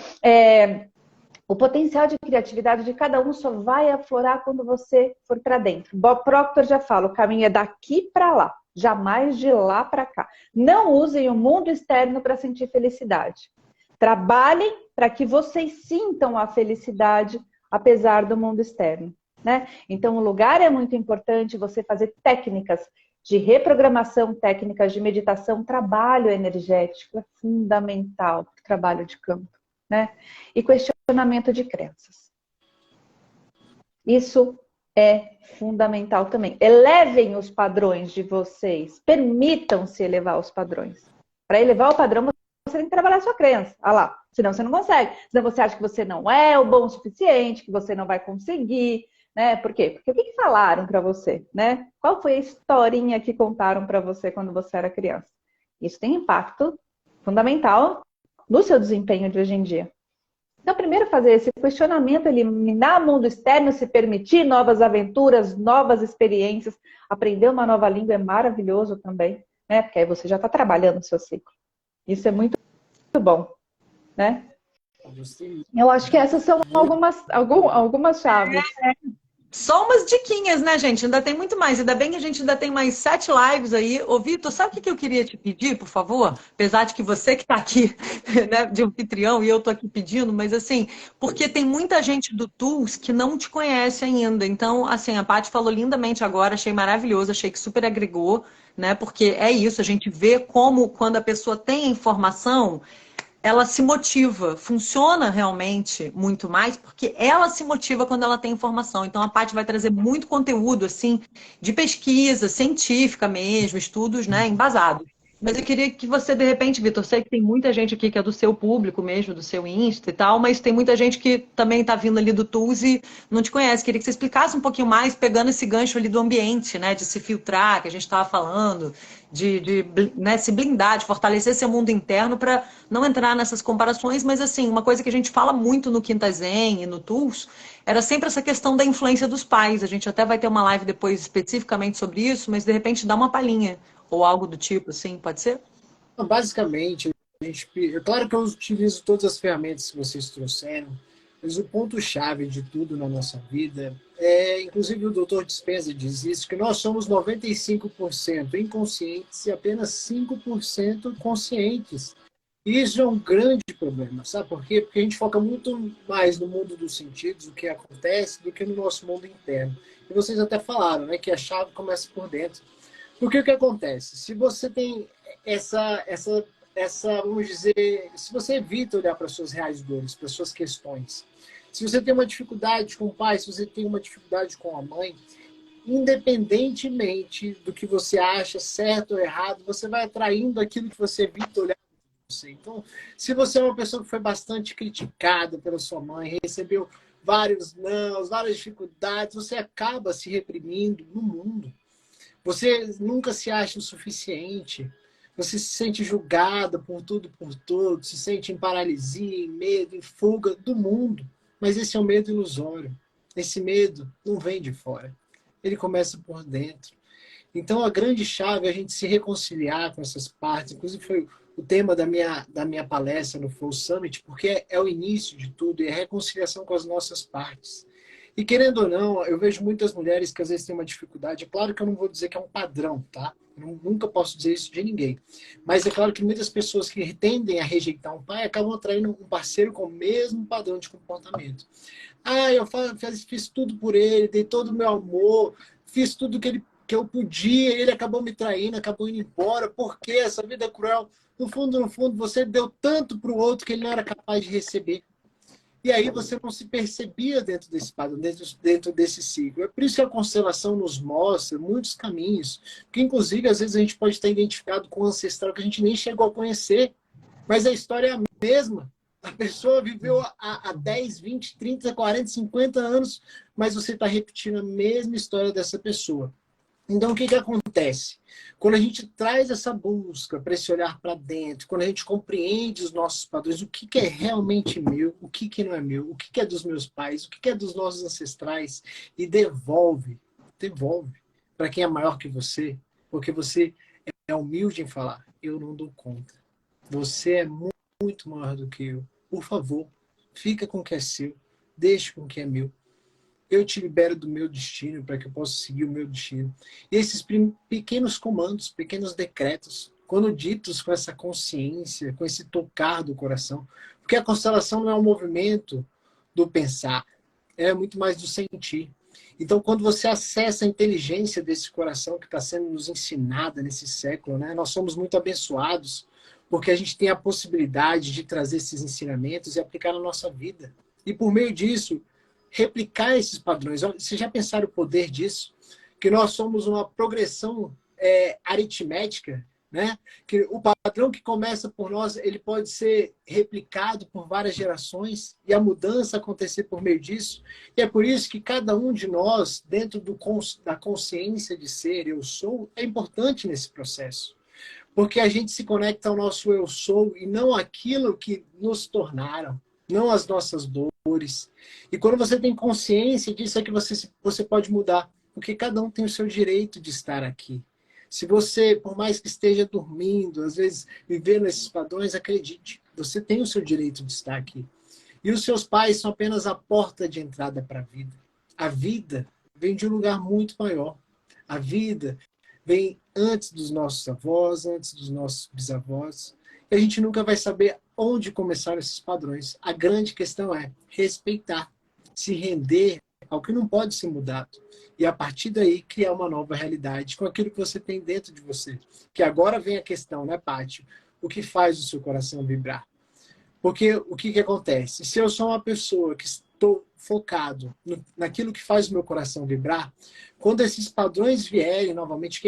Speaker 3: O potencial de criatividade de cada um só vai aflorar quando você for para dentro. Bob Proctor já fala, o caminho é daqui para lá, jamais de lá para cá. Não usem o mundo externo para sentir felicidade. Trabalhem para que vocês sintam a felicidade apesar do mundo externo, né? Então, o lugar é muito importante, você fazer técnicas de reprogramação, técnicas de meditação, trabalho energético é fundamental para o trabalho de campo, né? E questionamento de crenças. Isso é fundamental também. Elevem os padrões de vocês. Permitam-se elevar os padrões. Para elevar o padrão, você tem que trabalhar a sua crença. Ah lá, senão você não consegue. Senão você acha que você não é o bom o suficiente, que você não vai conseguir, né? Por quê? Porque o que falaram para você, né? Qual foi a historinha que contaram para você quando você era criança? Isso tem impacto fundamental no seu desempenho de hoje em dia. Então, primeiro fazer esse questionamento, eliminar o mundo externo, se permitir novas aventuras, novas experiências. Aprender uma nova língua é maravilhoso também, né? Porque aí você já está trabalhando o seu ciclo. Isso é muito bom, né? Eu acho que essas são algumas chaves.
Speaker 2: Só umas diquinhas, né, gente? Ainda tem muito mais. Ainda bem que a gente ainda tem mais 7 lives aí. Ô, Vitor, sabe o que eu queria te pedir, por favor? Apesar de que você que está aqui, né, de anfitrião, e eu tô aqui pedindo, mas assim, porque tem muita gente do Tools que não te conhece ainda. Então, assim, a Paty falou lindamente agora, achei maravilhoso, achei que super agregou, né? Porque é isso, a gente vê como quando a pessoa tem a informação, ela se motiva, funciona realmente muito mais, porque ela se motiva quando ela tem informação. Então, a Paty vai trazer muito conteúdo, assim, de pesquisa, científica mesmo, estudos, né, embasados. Mas eu queria que você, de repente, Vitor, sei que tem muita gente aqui que é do seu público mesmo, do seu Insta e tal, mas tem muita gente que também está vindo ali do Tools e não te conhece. Queria que você explicasse um pouquinho mais, pegando esse gancho ali do ambiente, né, de se filtrar, que a gente estava falando, né, se blindar, de fortalecer seu mundo interno para não entrar nessas comparações, mas assim, uma coisa que a gente fala muito no Quinta Zen e no Tools era sempre essa questão da influência dos pais. A gente até vai ter uma live depois especificamente sobre isso, mas de repente dá uma palhinha ou algo do tipo, assim, pode ser?
Speaker 1: Basicamente, é claro que eu utilizo todas as ferramentas que vocês trouxeram, mas o ponto-chave de tudo na nossa vida inclusive o Dr. Dispenza diz isso, que nós somos 95% inconscientes e apenas 5% conscientes. E isso é um grande problema, sabe por quê? Porque a gente foca muito mais no mundo dos sentidos, o que acontece, do que no nosso mundo interno. E vocês até falaram, né, que a chave começa por dentro. Porque o que acontece? Se você tem vamos dizer, se você evita olhar para as suas reais dores, para as suas questões, se você tem uma dificuldade com o pai, se você tem uma dificuldade com a mãe, independentemente do que você acha certo ou errado, você vai atraindo aquilo que você evita olhar para você. Então, se você é uma pessoa que foi bastante criticada pela sua mãe, recebeu vários nãos, várias dificuldades, você acaba se reprimindo no mundo. Você nunca se acha o suficiente. Você se sente julgada por tudo, por todos. Se sente em paralisia, em medo, em fuga do mundo. Mas esse é um medo ilusório. Esse medo não vem de fora. Ele começa por dentro. Então, a grande chave é a gente se reconciliar com essas partes. Inclusive, foi o tema da minha palestra no Flow Summit, porque é o início de tudo, é a reconciliação com as nossas partes. E querendo ou não, eu vejo muitas mulheres que às vezes têm uma dificuldade. É claro que eu não vou dizer que é um padrão, tá? Eu nunca posso dizer isso de ninguém. Mas é claro que muitas pessoas que tendem a rejeitar um pai acabam atraindo um parceiro com o mesmo padrão de comportamento. Ah, eu fiz tudo por ele, dei todo o meu amor, fiz tudo que eu podia, ele acabou me traindo, acabou indo embora. Por quê? Essa vida é cruel. No fundo, você deu tanto para o outro que ele não era capaz de receber. E aí você não se percebia dentro desse padrão, dentro desse ciclo. É por isso que a constelação nos mostra muitos caminhos, que inclusive às vezes a gente pode estar identificado com um ancestral que a gente nem chegou a conhecer, mas a história é a mesma. A pessoa viveu há 10, 20, 30, 40, 50 anos, mas você está repetindo a mesma história dessa pessoa. Então, o que que acontece? Quando a gente traz essa busca para esse olhar para dentro, quando a gente compreende os nossos padrões, o que que é realmente meu, o que que não é meu, o que que é dos meus pais, o que que é dos nossos ancestrais, e devolve para quem é maior que você, porque você é humilde em falar, eu não dou conta. Você é muito maior do que eu. Por favor, fica com o que é seu, deixe com o que é meu. Eu te libero do meu destino para que eu possa seguir o meu destino. E esses pequenos comandos, pequenos decretos, quando ditos com essa consciência, com esse tocar do coração, porque a constelação não é um movimento do pensar, é muito mais do sentir. Então, quando você acessa a inteligência desse coração que está sendo nos ensinada nesse século, né, nós somos muito abençoados, porque a gente tem a possibilidade de trazer esses ensinamentos e aplicar na nossa vida. E por meio disso, replicar esses padrões. Vocês já pensaram o poder disso? Que nós somos uma progressão aritmética, né? Que o padrão que começa por nós, ele pode ser replicado por várias gerações e a mudança acontecer por meio disso. E é por isso que cada um de nós, dentro da consciência de ser, eu sou, é importante nesse processo. Porque a gente se conecta ao nosso eu sou e não aquilo que nos tornaram, não as nossas dores. E quando você tem consciência disso, é que você pode mudar, porque cada um tem o seu direito de estar aqui. Se você, por mais que esteja dormindo, às vezes vivendo esses padrões, acredite, você tem o seu direito de estar aqui. E os seus pais são apenas a porta de entrada para a vida. A vida vem de um lugar muito maior. A vida vem antes dos nossos avós, antes dos nossos bisavós. E a gente nunca vai saber onde começaram esses padrões. A grande questão é respeitar, se render ao que não pode ser mudado. E a partir daí criar uma nova realidade com aquilo que você tem dentro de você. Que agora vem a questão, né, Pátio? O que faz o seu coração vibrar? Porque o que acontece? Se eu sou uma pessoa que estou focado naquilo que faz o meu coração vibrar, quando esses padrões vierem novamente,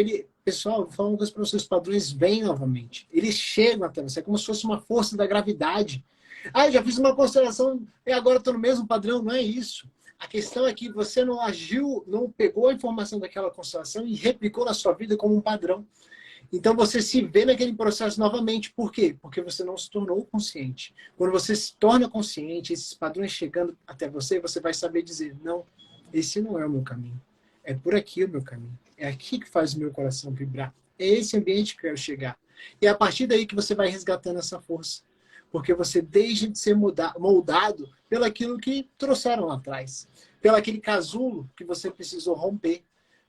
Speaker 1: pessoal, vou falar uma coisa para vocês, os padrões vêm novamente. Eles chegam até você, é como se fosse uma força da gravidade. Ah, eu já fiz uma constelação e agora estou no mesmo padrão. Não é isso. A questão é que você não agiu, não pegou a informação daquela constelação e replicou na sua vida como um padrão. Então você se vê naquele processo novamente. Por quê? Porque você não se tornou consciente. Quando você se torna consciente, esses padrões chegando até você, você vai saber dizer, não, esse não é o meu caminho. É por aqui o meu caminho. É aqui que faz o meu coração vibrar. É esse ambiente que eu quero chegar. E é a partir daí que você vai resgatando essa força. Porque você deixa de ser moldado pelo aquilo que trouxeram lá atrás. Pelo aquele casulo que você precisou romper.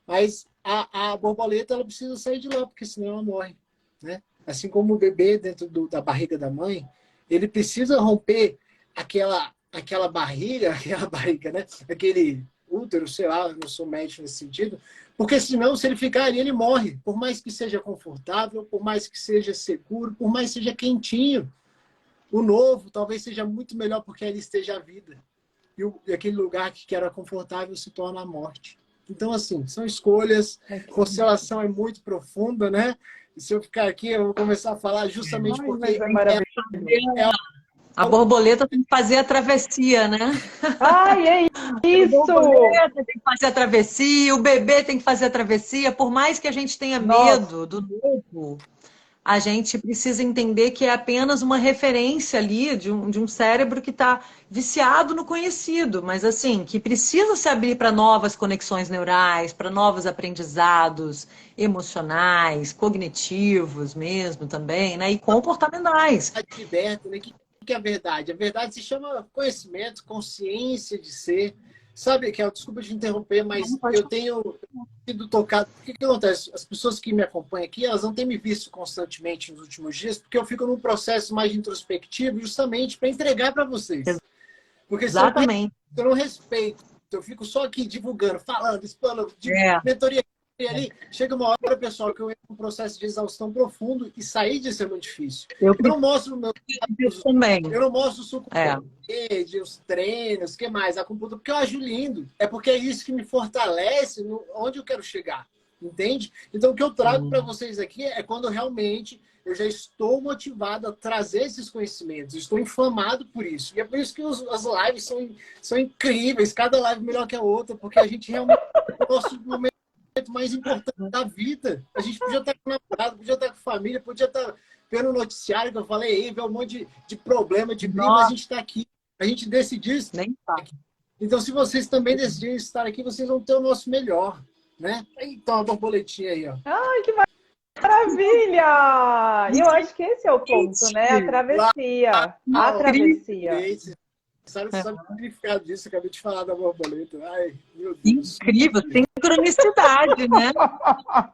Speaker 1: Mas a borboleta ela precisa sair de lá, porque senão ela morre. Né? Assim como o bebê dentro da barriga da mãe, ele precisa romper aquela barriga, né? Aquele útero, sei lá, eu não sou médico nesse sentido, porque senão, se ele ficar ali, ele morre. Por mais que seja confortável, por mais que seja seguro, por mais que seja quentinho. O novo talvez seja muito melhor porque ali esteja a vida. E aquele lugar que era confortável se torna a morte. Então, assim, são escolhas. Constelação é muito profunda, né? E se eu ficar aqui, eu vou começar a falar justamente porque
Speaker 2: a borboleta tem que fazer a travessia, né?
Speaker 3: Ai, é isso!
Speaker 2: A borboleta tem que fazer a travessia, o bebê tem que fazer a travessia. Por mais que a gente tenha medo do novo, a gente precisa entender que é apenas uma referência ali de um cérebro que está viciado no conhecido, mas assim, que precisa se abrir para novas conexões neurais, para novos aprendizados emocionais, cognitivos mesmo também, né? E comportamentais.
Speaker 1: Liberta, né? O que é a verdade? A verdade se chama conhecimento, consciência de ser. Sabe, Kel, desculpa te interromper, mas eu tenho sido tocado. O que acontece? As pessoas que me acompanham aqui, elas não têm me visto constantemente nos últimos dias, porque eu fico num processo mais introspectivo, justamente para entregar para vocês. Porque
Speaker 2: exatamente.
Speaker 1: Eu não respeito, eu fico só aqui divulgando, falando, explanando, mentoria ali. Chega uma hora, pessoal, que eu entro num processo de exaustão profundo e sair disso é muito difícil. Eu não mostro o meu... Eu não mostro o suco verde, os treinos, o que mais? A computadora, porque eu acho lindo. É porque é isso que me fortalece onde eu quero chegar. Entende? Então, o que eu trago para vocês aqui é quando realmente eu já estou motivado a trazer esses conhecimentos. Estou inflamado por isso. E é por isso que as lives são incríveis. Cada live melhor que a outra, porque a gente realmente... O nosso momento mais importante da vida. A gente podia estar com namorado, podia estar com família, podia estar vendo o noticiário que eu falei aí, ver um monte de problema, de briga, mas a gente está aqui. A gente decidiu estar aqui. Então, se vocês também decidirem estar aqui, vocês vão ter o nosso melhor, né? Então, a borboletinha aí, ó.
Speaker 3: Ai, que maravilha! Eu acho que esse é o ponto, né? A travessia. A travessia.
Speaker 1: Sabe o significado disso? Eu acabei de falar da borboleta. Ai, meu Deus.
Speaker 2: Incrível, sincronicidade, né?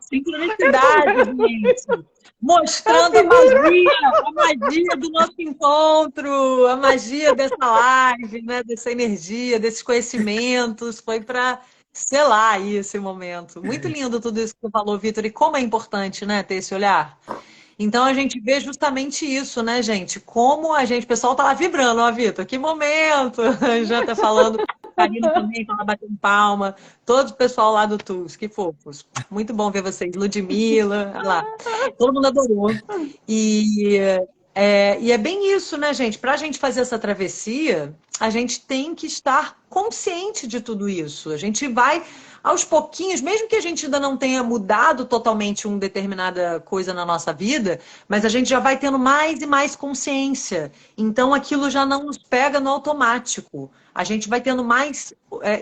Speaker 2: Sincronicidade, gente. Mostrando a magia do nosso encontro, a magia dessa live, né? Dessa energia, desses conhecimentos. Foi para selar aí esse momento. Muito lindo tudo isso que você falou, Vitor. E como é importante, né, ter esse olhar. Então a gente vê justamente isso, né, gente? Como a gente, o pessoal tá lá vibrando, ó, Vitor, que momento! Já tá falando, Karina também tá lá batendo palma, todo o pessoal lá do TUS, que fofos. Muito bom ver vocês, Ludmilla, olha lá. Todo mundo adorou. E é bem isso, né, gente? Pra gente fazer essa travessia, a gente tem que estar consciente de tudo isso. A gente vai aos pouquinhos, mesmo que a gente ainda não tenha mudado totalmente uma determinada coisa na nossa vida, mas a gente já vai tendo mais e mais consciência. Então aquilo já não nos pega no automático. A gente vai tendo mais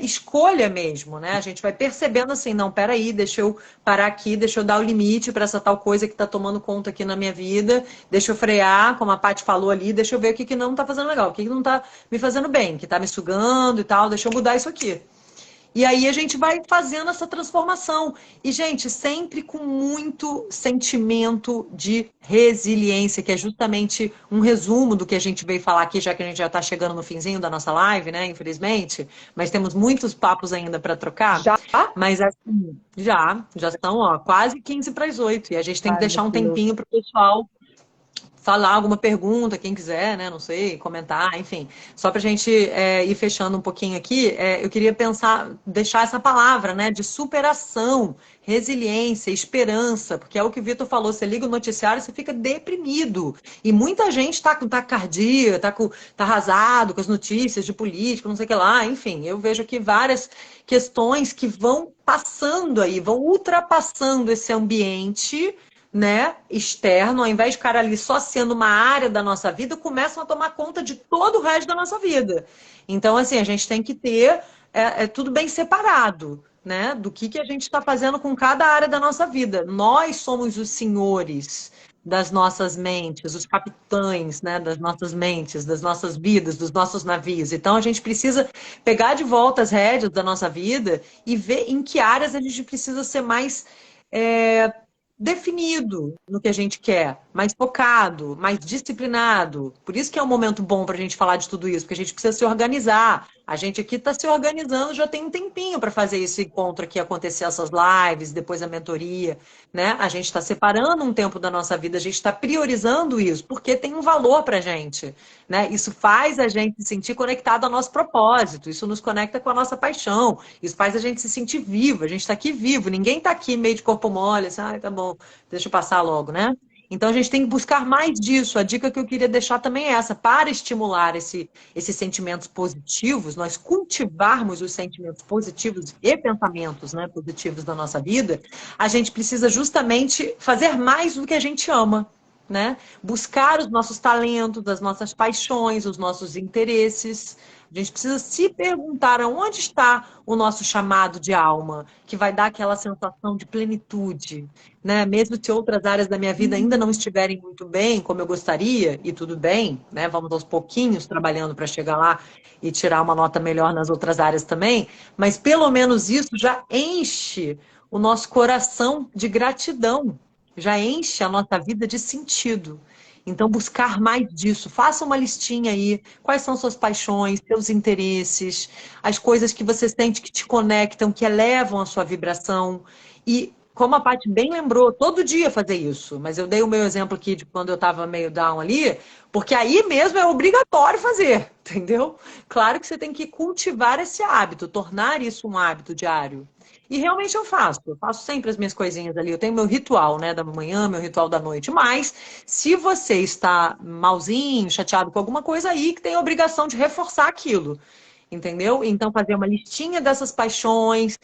Speaker 2: escolha mesmo, né? A gente vai percebendo assim, não, peraí, deixa eu parar aqui, deixa eu dar o limite para essa tal coisa que está tomando conta aqui na minha vida, deixa eu frear, como a Paty falou ali, deixa eu ver o que não está fazendo legal, o que não está me fazendo bem, que está me sugando e tal, deixa eu mudar isso aqui. E aí a gente vai fazendo essa transformação. E, gente, sempre com muito sentimento de resiliência, que é justamente um resumo do que a gente veio falar aqui, já que a gente já está chegando no finzinho da nossa live, né? Infelizmente. Mas temos muitos papos ainda para trocar.
Speaker 3: Já?
Speaker 2: Mas assim, já estão, ó, quase 15 para as 8. E a gente tem que deixar um tempinho para o pessoal falar alguma pergunta, quem quiser, né? Não sei, comentar, enfim. Só para a gente ir fechando um pouquinho aqui, eu queria deixar essa palavra, né? De superação, resiliência, esperança, porque é o que o Vitor falou, você liga o noticiário e você fica deprimido. E muita gente está com taquicardia, tá arrasado com as notícias de política, não sei o que lá, enfim. Eu vejo aqui várias questões que vão passando aí, vão ultrapassando esse ambiente, né, externo, ao invés de ficar ali só sendo uma área da nossa vida, começam a tomar conta de todo o resto da nossa vida. Então, assim, a gente tem que ter tudo bem separado, né, do que a gente está fazendo com cada área da nossa vida. Nós somos os senhores das nossas mentes, os capitães, né, das nossas mentes, das nossas vidas, dos nossos navios. Então, a gente precisa pegar de volta as rédeas da nossa vida e ver em que áreas a gente precisa ser mais definido no que a gente quer, mais focado, mais disciplinado. Por isso que é um momento bom para a gente falar de tudo isso, porque a gente precisa se organizar. A gente aqui está se organizando já tem um tempinho para fazer esse encontro aqui, acontecer essas lives, depois a mentoria, né? A gente está separando um tempo da nossa vida, a gente está priorizando isso, porque tem um valor para a gente, né? Isso faz a gente se sentir conectado ao nosso propósito, isso nos conecta com a nossa paixão, isso faz a gente se sentir vivo, a gente está aqui vivo, ninguém está aqui meio de corpo mole, assim, tá bom, deixa eu passar logo, né? Então, a gente tem que buscar mais disso. A dica que eu queria deixar também é essa. Para estimular esses sentimentos positivos, nós cultivarmos os sentimentos positivos e pensamentos, né, positivos da nossa vida, a gente precisa justamente fazer mais do que a gente ama, né? Buscar os nossos talentos, as nossas paixões, os nossos interesses. A gente precisa se perguntar aonde está o nosso chamado de alma, que vai dar aquela sensação de plenitude, né? Mesmo se outras áreas da minha vida ainda não estiverem muito bem, como eu gostaria, e tudo bem, né? Vamos aos pouquinhos trabalhando para chegar lá e tirar uma nota melhor nas outras áreas também, mas pelo menos isso já enche o nosso coração de gratidão, já enche a nossa vida de sentido. Então, buscar mais disso. Faça uma listinha aí. Quais são suas paixões, seus interesses, as coisas que você sente que te conectam, que elevam a sua vibração. E, como a Paty bem lembrou, todo dia fazer isso. Mas eu dei o meu exemplo aqui de quando eu estava meio down ali, porque aí mesmo é obrigatório fazer, entendeu? Claro que você tem que cultivar esse hábito, tornar isso um hábito diário. E realmente eu faço sempre as minhas coisinhas ali. Eu tenho meu ritual, né, da manhã, meu ritual da noite. Mas, se você está malzinho, chateado com alguma coisa aí, que tem a obrigação de reforçar aquilo. entendeu? Então, fazer uma listinha dessas paixões,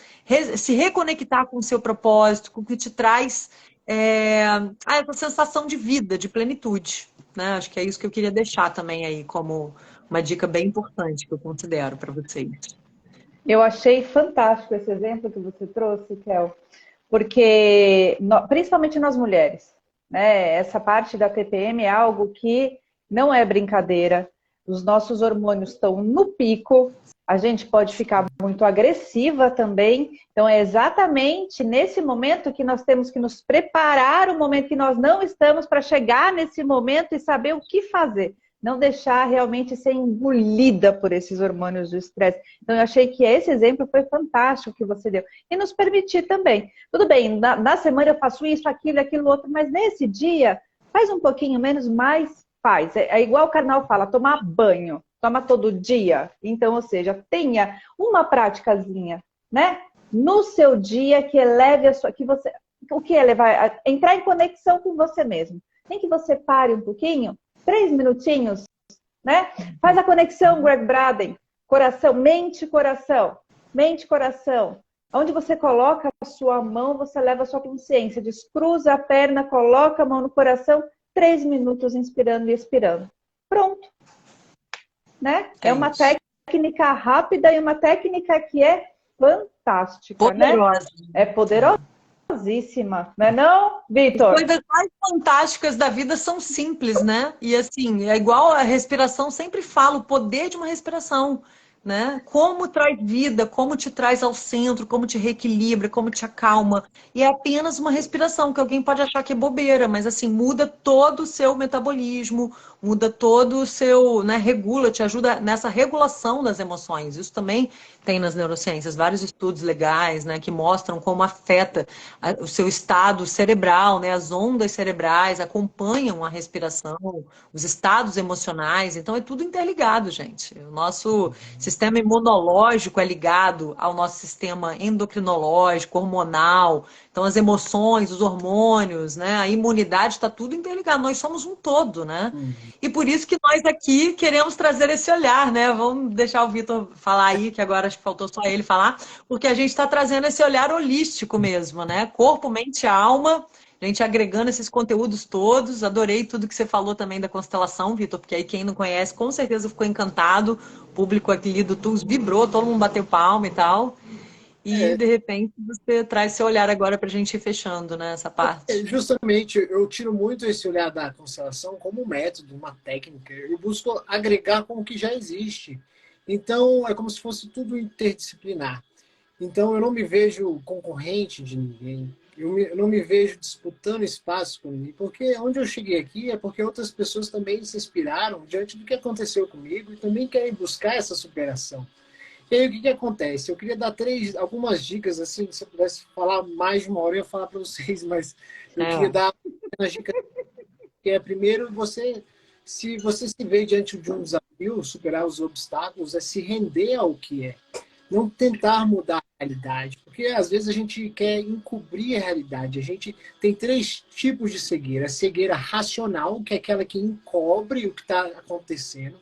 Speaker 2: se reconectar com o seu propósito, com o que te traz essa sensação de vida, de plenitude, né? Acho que é isso que eu queria deixar também aí como uma dica bem importante que eu considero para vocês.
Speaker 3: Eu achei fantástico esse exemplo que você trouxe, Kel, porque, principalmente nós mulheres, né? Essa parte da TPM é algo que não é brincadeira. Os nossos hormônios estão no pico, a gente pode ficar muito agressiva também. Então, é exatamente nesse momento que nós temos que nos preparar, o momento que nós não estamos, para chegar nesse momento e saber o que fazer. Não deixar realmente ser engolida por esses hormônios do estresse. Então, eu achei que esse exemplo foi fantástico que você deu. E nos permitir também. Tudo bem, na semana eu faço isso, aquilo, outro, mas nesse dia, faz um pouquinho menos, mas faz. É igual o Karnal fala, tomar banho. Toma todo dia. Então, ou seja, tenha uma praticazinha, né? No seu dia que eleve a sua... O que é levar? Entrar em conexão com você mesmo. Nem que você pare um pouquinho, 3 minutinhos, né? Faz a conexão, Greg Braden. Coração, mente, coração. Mente, coração. Onde você coloca a sua mão, você leva a sua consciência. Descruza a perna, coloca a mão no coração, 3 minutos inspirando e expirando. Pronto. Né? É uma técnica rápida e uma técnica que é fantástica,
Speaker 2: poderosa,
Speaker 3: né? É poderosíssima, não é não, Vitor?
Speaker 2: As coisas mais fantásticas da vida são simples, né? E assim, é igual a respiração, sempre falo, o poder de uma respiração, né? Como traz vida, como te traz ao centro, como te reequilibra, como te acalma. E é apenas uma respiração, que alguém pode achar que é bobeira, mas assim, muda todo o seu metabolismo, muda todo o seu, né, regula, te ajuda nessa regulação das emoções. Isso também tem nas neurociências vários estudos legais, né, que mostram como afeta o seu estado cerebral, né, as ondas cerebrais acompanham a respiração, os estados emocionais, então é tudo interligado, gente. O nosso sistema imunológico é ligado ao nosso sistema endocrinológico, hormonal, então as emoções, os hormônios, né, a imunidade está tudo interligado, nós somos um todo, né? E por isso que nós aqui queremos trazer esse olhar, né? Vamos deixar o Vitor falar aí, que agora acho que faltou só ele falar, porque a gente está trazendo esse olhar holístico mesmo, né? Corpo, mente, alma, a gente agregando esses conteúdos todos. Adorei tudo que você falou também da constelação, Vitor, porque aí quem não conhece com certeza ficou encantado. O público aqui do Tools vibrou, todo mundo bateu palma e tal. E, de repente, você traz seu olhar agora para a gente ir fechando, né, essa parte.
Speaker 1: Justamente, eu tiro muito esse olhar da constelação como um método, uma técnica. Eu busco agregar com o que já existe. Então, é como se fosse tudo interdisciplinar. Então, eu não me vejo concorrente de ninguém. Eu não me vejo disputando espaço com ninguém. Porque onde eu cheguei aqui é porque outras pessoas também se inspiraram diante do que aconteceu comigo e também querem buscar essa superação. E aí, o que acontece? Eu queria dar algumas dicas, assim, se eu pudesse falar mais de uma hora, eu ia falar para vocês, mas eu queria dar umas dicas. Que é, primeiro, se você se vê diante de um desafio, superar os obstáculos, é se render ao que é. Não tentar mudar a realidade, porque às vezes a gente quer encobrir a realidade. A gente tem 3 tipos de cegueira. A cegueira racional, que é aquela que encobre o que está acontecendo.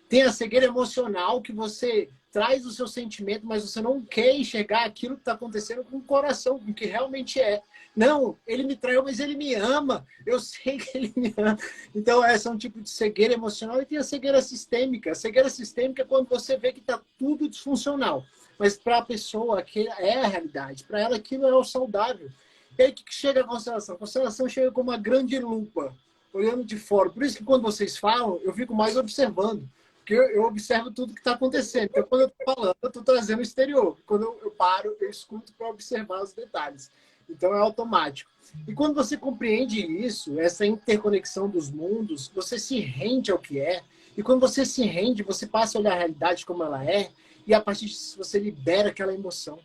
Speaker 1: Tem a cegueira emocional, que você traz o seu sentimento, mas você não quer enxergar aquilo que está acontecendo com o coração, com o que realmente é. Não, ele me traiu, mas ele me ama. Eu sei que ele me ama. Então, essa é um tipo de cegueira emocional. E tem a cegueira sistêmica. A cegueira sistêmica é quando você vê que está tudo disfuncional. Mas para a pessoa, aquilo é a realidade. Para ela, aquilo é o saudável. E aí, o que chega a constelação? A constelação chega com uma grande lupa, olhando de fora. Por isso que quando vocês falam, eu fico mais observando. Porque eu observo tudo que está acontecendo. Então, quando eu estou falando, eu estou trazendo o exterior. Quando eu paro, eu escuto para observar os detalhes. Então, é automático. E quando você compreende isso, essa interconexão dos mundos, você se rende ao que é. E quando você se rende, você passa a olhar a realidade como ela é. E a partir disso, você libera aquela emoção.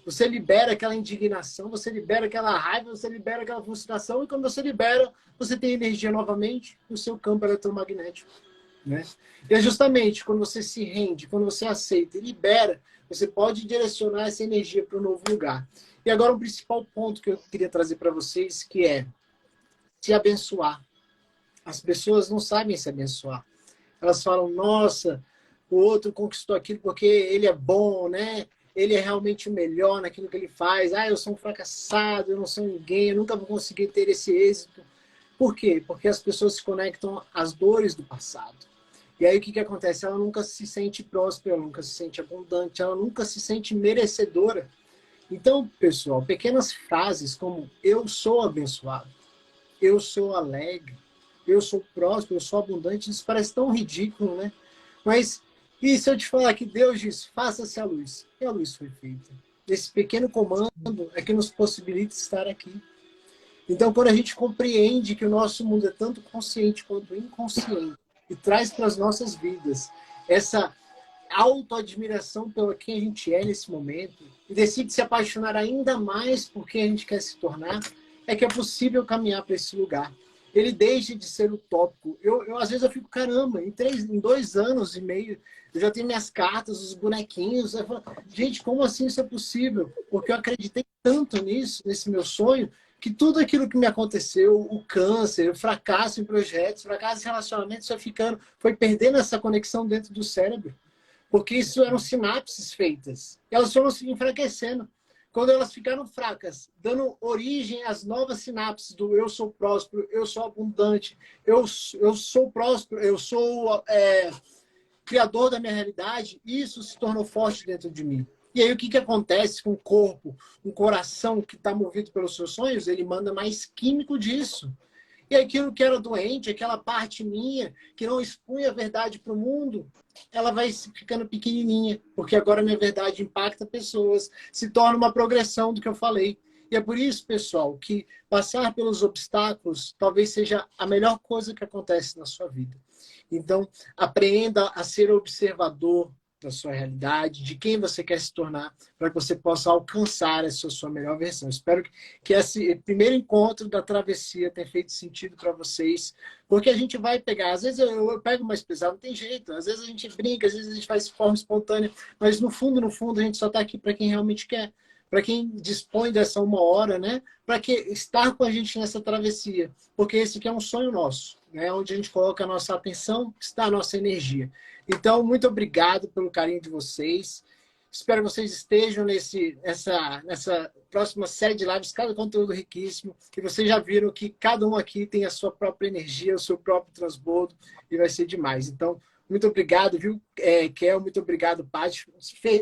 Speaker 1: Você libera aquela indignação, você libera aquela raiva, você libera aquela frustração. E quando você libera, você tem energia novamente no seu campo eletromagnético. Né? E é justamente quando você se rende, quando você aceita e libera, você pode direcionar essa energia para um novo lugar. E agora o principal ponto que eu queria trazer para vocês, que é se abençoar. As pessoas não sabem se abençoar. Elas falam, nossa, o outro conquistou aquilo porque ele é bom, né? Ele é realmente o melhor naquilo que ele faz. Ah, eu sou um fracassado, eu não sou ninguém, eu nunca vou conseguir ter esse êxito. Por quê? Porque as pessoas se conectam às dores do passado. E aí o que acontece? Ela nunca se sente próspera, ela nunca se sente abundante, ela nunca se sente merecedora. Então, pessoal, pequenas frases como eu sou abençoado, eu sou alegre, eu sou próspero, eu sou abundante, isso parece tão ridículo, né? Mas, e se eu te falar que Deus diz, faça-se a luz, e a luz foi feita. Esse pequeno comando é que nos possibilita estar aqui. Então, quando a gente compreende que o nosso mundo é tanto consciente quanto inconsciente, e traz para as nossas vidas essa autoadmiração pelo quem a gente é nesse momento, e decide se apaixonar ainda mais por quem a gente quer se tornar, é que é possível caminhar para esse lugar. Ele deixa de ser utópico. Às vezes eu fico, caramba, em 2 anos e meio, eu já tenho minhas cartas, os bonequinhos. Eu falo, gente, como assim isso é possível? Porque eu acreditei tanto nisso, nesse meu sonho, que tudo aquilo que me aconteceu, o câncer, o fracasso em projetos, fracasso em relacionamentos, foi perdendo essa conexão dentro do cérebro. Porque isso eram sinapses feitas. Elas foram se enfraquecendo. Quando elas ficaram fracas, dando origem às novas sinapses do eu sou próspero, eu sou abundante, eu sou próspero, eu sou criador da minha realidade, isso se tornou forte dentro de mim. E aí o que acontece com o corpo, um coração que está movido pelos seus sonhos? Ele manda mais químico disso. E aquilo que era doente, aquela parte minha, que não expunha a verdade para o mundo, ela vai ficando pequenininha, porque agora a minha verdade impacta pessoas, se torna uma progressão do que eu falei. E é por isso, pessoal, que passar pelos obstáculos talvez seja a melhor coisa que acontece na sua vida. Então, aprenda a ser observador da sua realidade, de quem você quer se tornar, para que você possa alcançar essa sua melhor versão. Espero que esse primeiro encontro da travessia tenha feito sentido para vocês, porque a gente vai pegar, às vezes eu pego mais pesado, não tem jeito, às vezes a gente brinca, às vezes a gente faz de forma espontânea, mas no fundo, a gente só está aqui para quem realmente quer, para quem dispõe dessa 1 hora, né? Para que estar com a gente nessa travessia, porque esse aqui é um sonho nosso, né? Onde a gente coloca a nossa atenção, está a nossa energia. Então, muito obrigado pelo carinho de vocês. Espero que vocês estejam nessa próxima série de lives, cada conteúdo riquíssimo, que vocês já viram que cada um aqui tem a sua própria energia, o seu próprio transbordo, e vai ser demais. Então, muito obrigado, viu, Kel? Muito obrigado, Paty.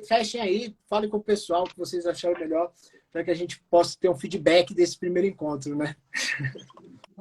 Speaker 1: Fechem aí, falem com o pessoal o que vocês acharam melhor, para que a gente possa ter um feedback desse primeiro encontro, né?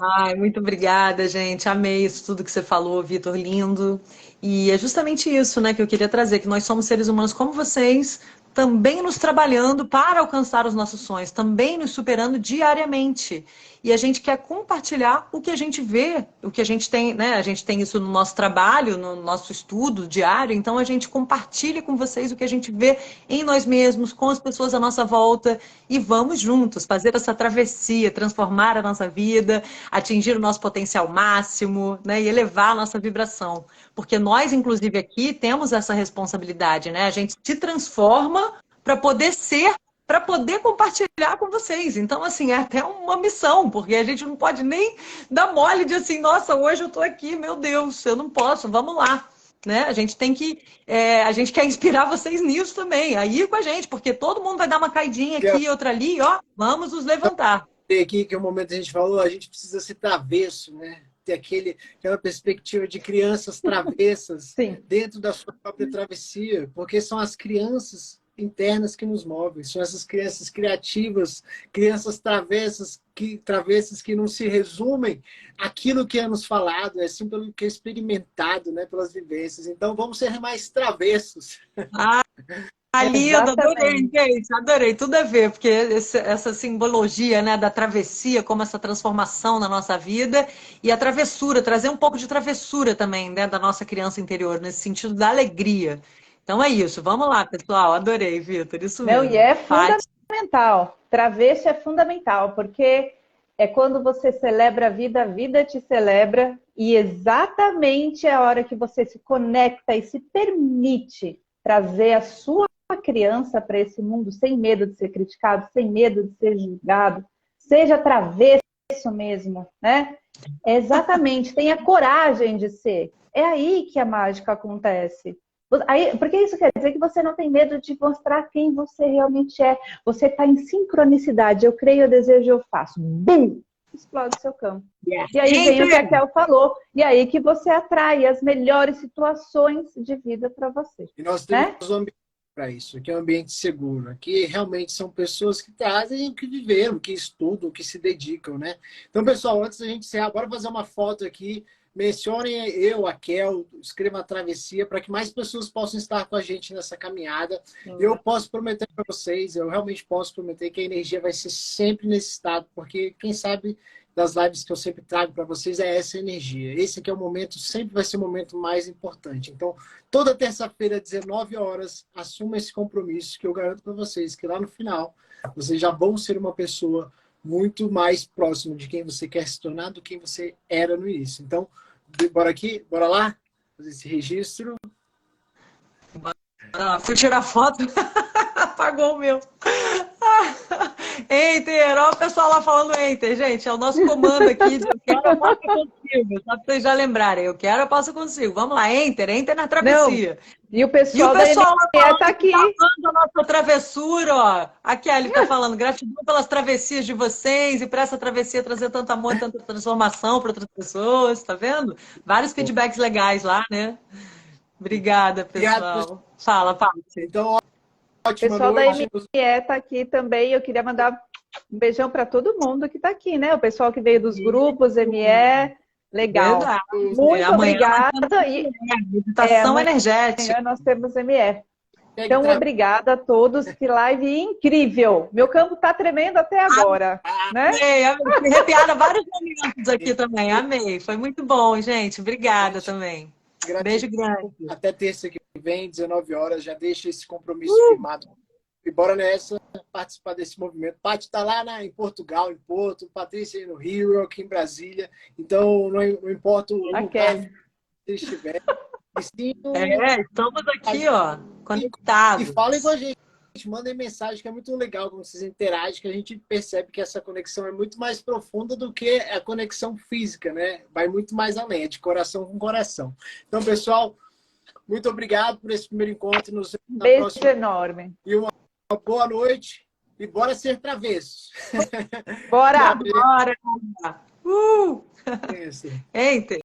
Speaker 2: Ai, muito obrigada, gente. Amei isso tudo que você falou, Vitor, lindo. E é justamente isso, né, que eu queria trazer, que nós somos seres humanos como vocês, também nos trabalhando para alcançar os nossos sonhos, também nos superando diariamente. E a gente quer compartilhar o que a gente vê, o que a gente tem, né? A gente tem isso no nosso trabalho, no nosso estudo diário, então a gente compartilha com vocês o que a gente vê em nós mesmos, com as pessoas à nossa volta, e vamos juntos fazer essa travessia, transformar a nossa vida, atingir o nosso potencial máximo, né? E elevar a nossa vibração. Porque nós, inclusive, aqui temos essa responsabilidade, né? A gente se transforma para poder ser, para poder compartilhar com vocês. Então, assim, é até uma missão, porque a gente não pode nem dar mole de assim, nossa, hoje eu estou aqui, meu Deus, eu não posso, vamos lá. Né? A gente tem que, a gente quer inspirar vocês nisso também, aí com a gente, porque todo mundo vai dar uma caidinha aqui, outra ali, ó, vamos nos levantar.
Speaker 1: Aqui que o momento a gente falou, a gente precisa ser travesso, né? Ter aquela perspectiva de crianças travessas dentro da sua própria travessia, porque são as crianças internas que nos movem, são essas crianças criativas, crianças travessas que não se resumem aquilo que é nos falado, é sim pelo que é experimentado, né? Pelas vivências. Então vamos ser mais travessos.
Speaker 2: Lindo, adorei, gente, adorei, tudo a ver, porque essa simbologia, né, da travessia, como essa transformação na nossa vida, e a travessura, trazer um pouco de travessura também, né, da nossa criança interior, nesse sentido da alegria. Então é isso, vamos lá, pessoal, adorei, Vitor, isso mesmo.
Speaker 3: Não, e é fundamental, travesso é fundamental, porque é quando você celebra a vida te celebra, e exatamente é a hora que você se conecta e se permite trazer a sua criança para esse mundo sem medo de ser criticado, sem medo de ser julgado, seja travesso mesmo, né? Exatamente, tenha coragem de ser. É aí que a mágica acontece. Aí, porque isso quer dizer que você não tem medo de mostrar quem você realmente é. Você está em sincronicidade. Eu creio, eu desejo, eu faço. Bum! Explode o seu campo.
Speaker 2: Yes.
Speaker 3: E aí vem o que a Kel falou. E aí que você atrai as melhores situações de vida para você.
Speaker 1: E nós
Speaker 3: Né?
Speaker 1: temos um ambiente para isso, que é um ambiente seguro. Aqui realmente são pessoas que trazem o que viveram, o que estudam, o que se dedicam, né? Então, pessoal, antes da gente encerrar, bora fazer uma foto aqui. Mencionem eu, a Kel, escreva a travessia para que mais pessoas possam estar com a gente nessa caminhada. Eu posso prometer para vocês, eu realmente posso prometer que a energia vai ser sempre nesse estado, porque quem sabe das lives que eu sempre trago para vocês é essa energia. Esse aqui é o momento, sempre vai ser o momento mais importante. Então, toda terça-feira, 19 horas, assuma esse compromisso que eu garanto para vocês que lá no final, vocês já vão ser uma pessoa muito mais próximo de quem você quer se tornar do que quem você era no início. Então, bora aqui, bora lá, fazer esse registro.
Speaker 2: Fui tirar foto, apagou o meu. Enter, olha o pessoal lá falando Enter, gente, é o nosso comando aqui de eu quero, eu posso consigo, só para vocês já lembrarem, eu quero, eu posso consigo. Vamos lá, Enter na travessia.
Speaker 3: Não. E o pessoal da
Speaker 2: lá
Speaker 3: tá aqui.
Speaker 2: Tá a nossa travessura, ó. A Kelly tá falando, gratidão pelas travessias de vocês e para essa travessia trazer tanto amor, tanta transformação para outras pessoas, tá vendo? Vários feedbacks legais lá, né? Obrigada, pessoal.
Speaker 1: Obrigado,
Speaker 2: Fala, Paty.
Speaker 1: Então,
Speaker 3: O
Speaker 1: ótima
Speaker 3: pessoal
Speaker 1: noite.
Speaker 3: da ME tá aqui também. Eu queria mandar um beijão para todo mundo que tá aqui, né? O pessoal que veio dos grupos, ME. Legal.
Speaker 2: Verdade.
Speaker 3: Muito
Speaker 2: Amanhã
Speaker 3: obrigada. E
Speaker 2: meditação energética.
Speaker 3: amanhã nós temos ME. Então, obrigada a todos. Que live incrível. Meu campo tá tremendo até agora. Né?
Speaker 2: Amei. Fui arrepiada vários momentos aqui também. Amei. Foi muito bom, gente. Obrigada também. Beijo grande.
Speaker 1: Até terça que vem, 19 horas, já deixa esse compromisso firmado. E bora nessa, participar desse movimento. Paty está lá em Portugal, em Porto, Patrícia aí no Rio, eu aqui em Brasília. Então, não importa o lugar que você estiver.
Speaker 2: Estamos aqui, ó, conectados.
Speaker 1: E falem com a gente. Mandem mensagem, que é muito legal quando vocês interagem, que a gente percebe que essa conexão é muito mais profunda do que a conexão física, né? Vai muito mais além, é de coração com coração. Então, pessoal, muito obrigado por esse primeiro encontro. Nos vemos na
Speaker 3: beijo
Speaker 1: próxima.
Speaker 3: Enorme.
Speaker 1: E uma boa noite. E bora ser travessos.
Speaker 3: Bora!
Speaker 2: Bora! Enter.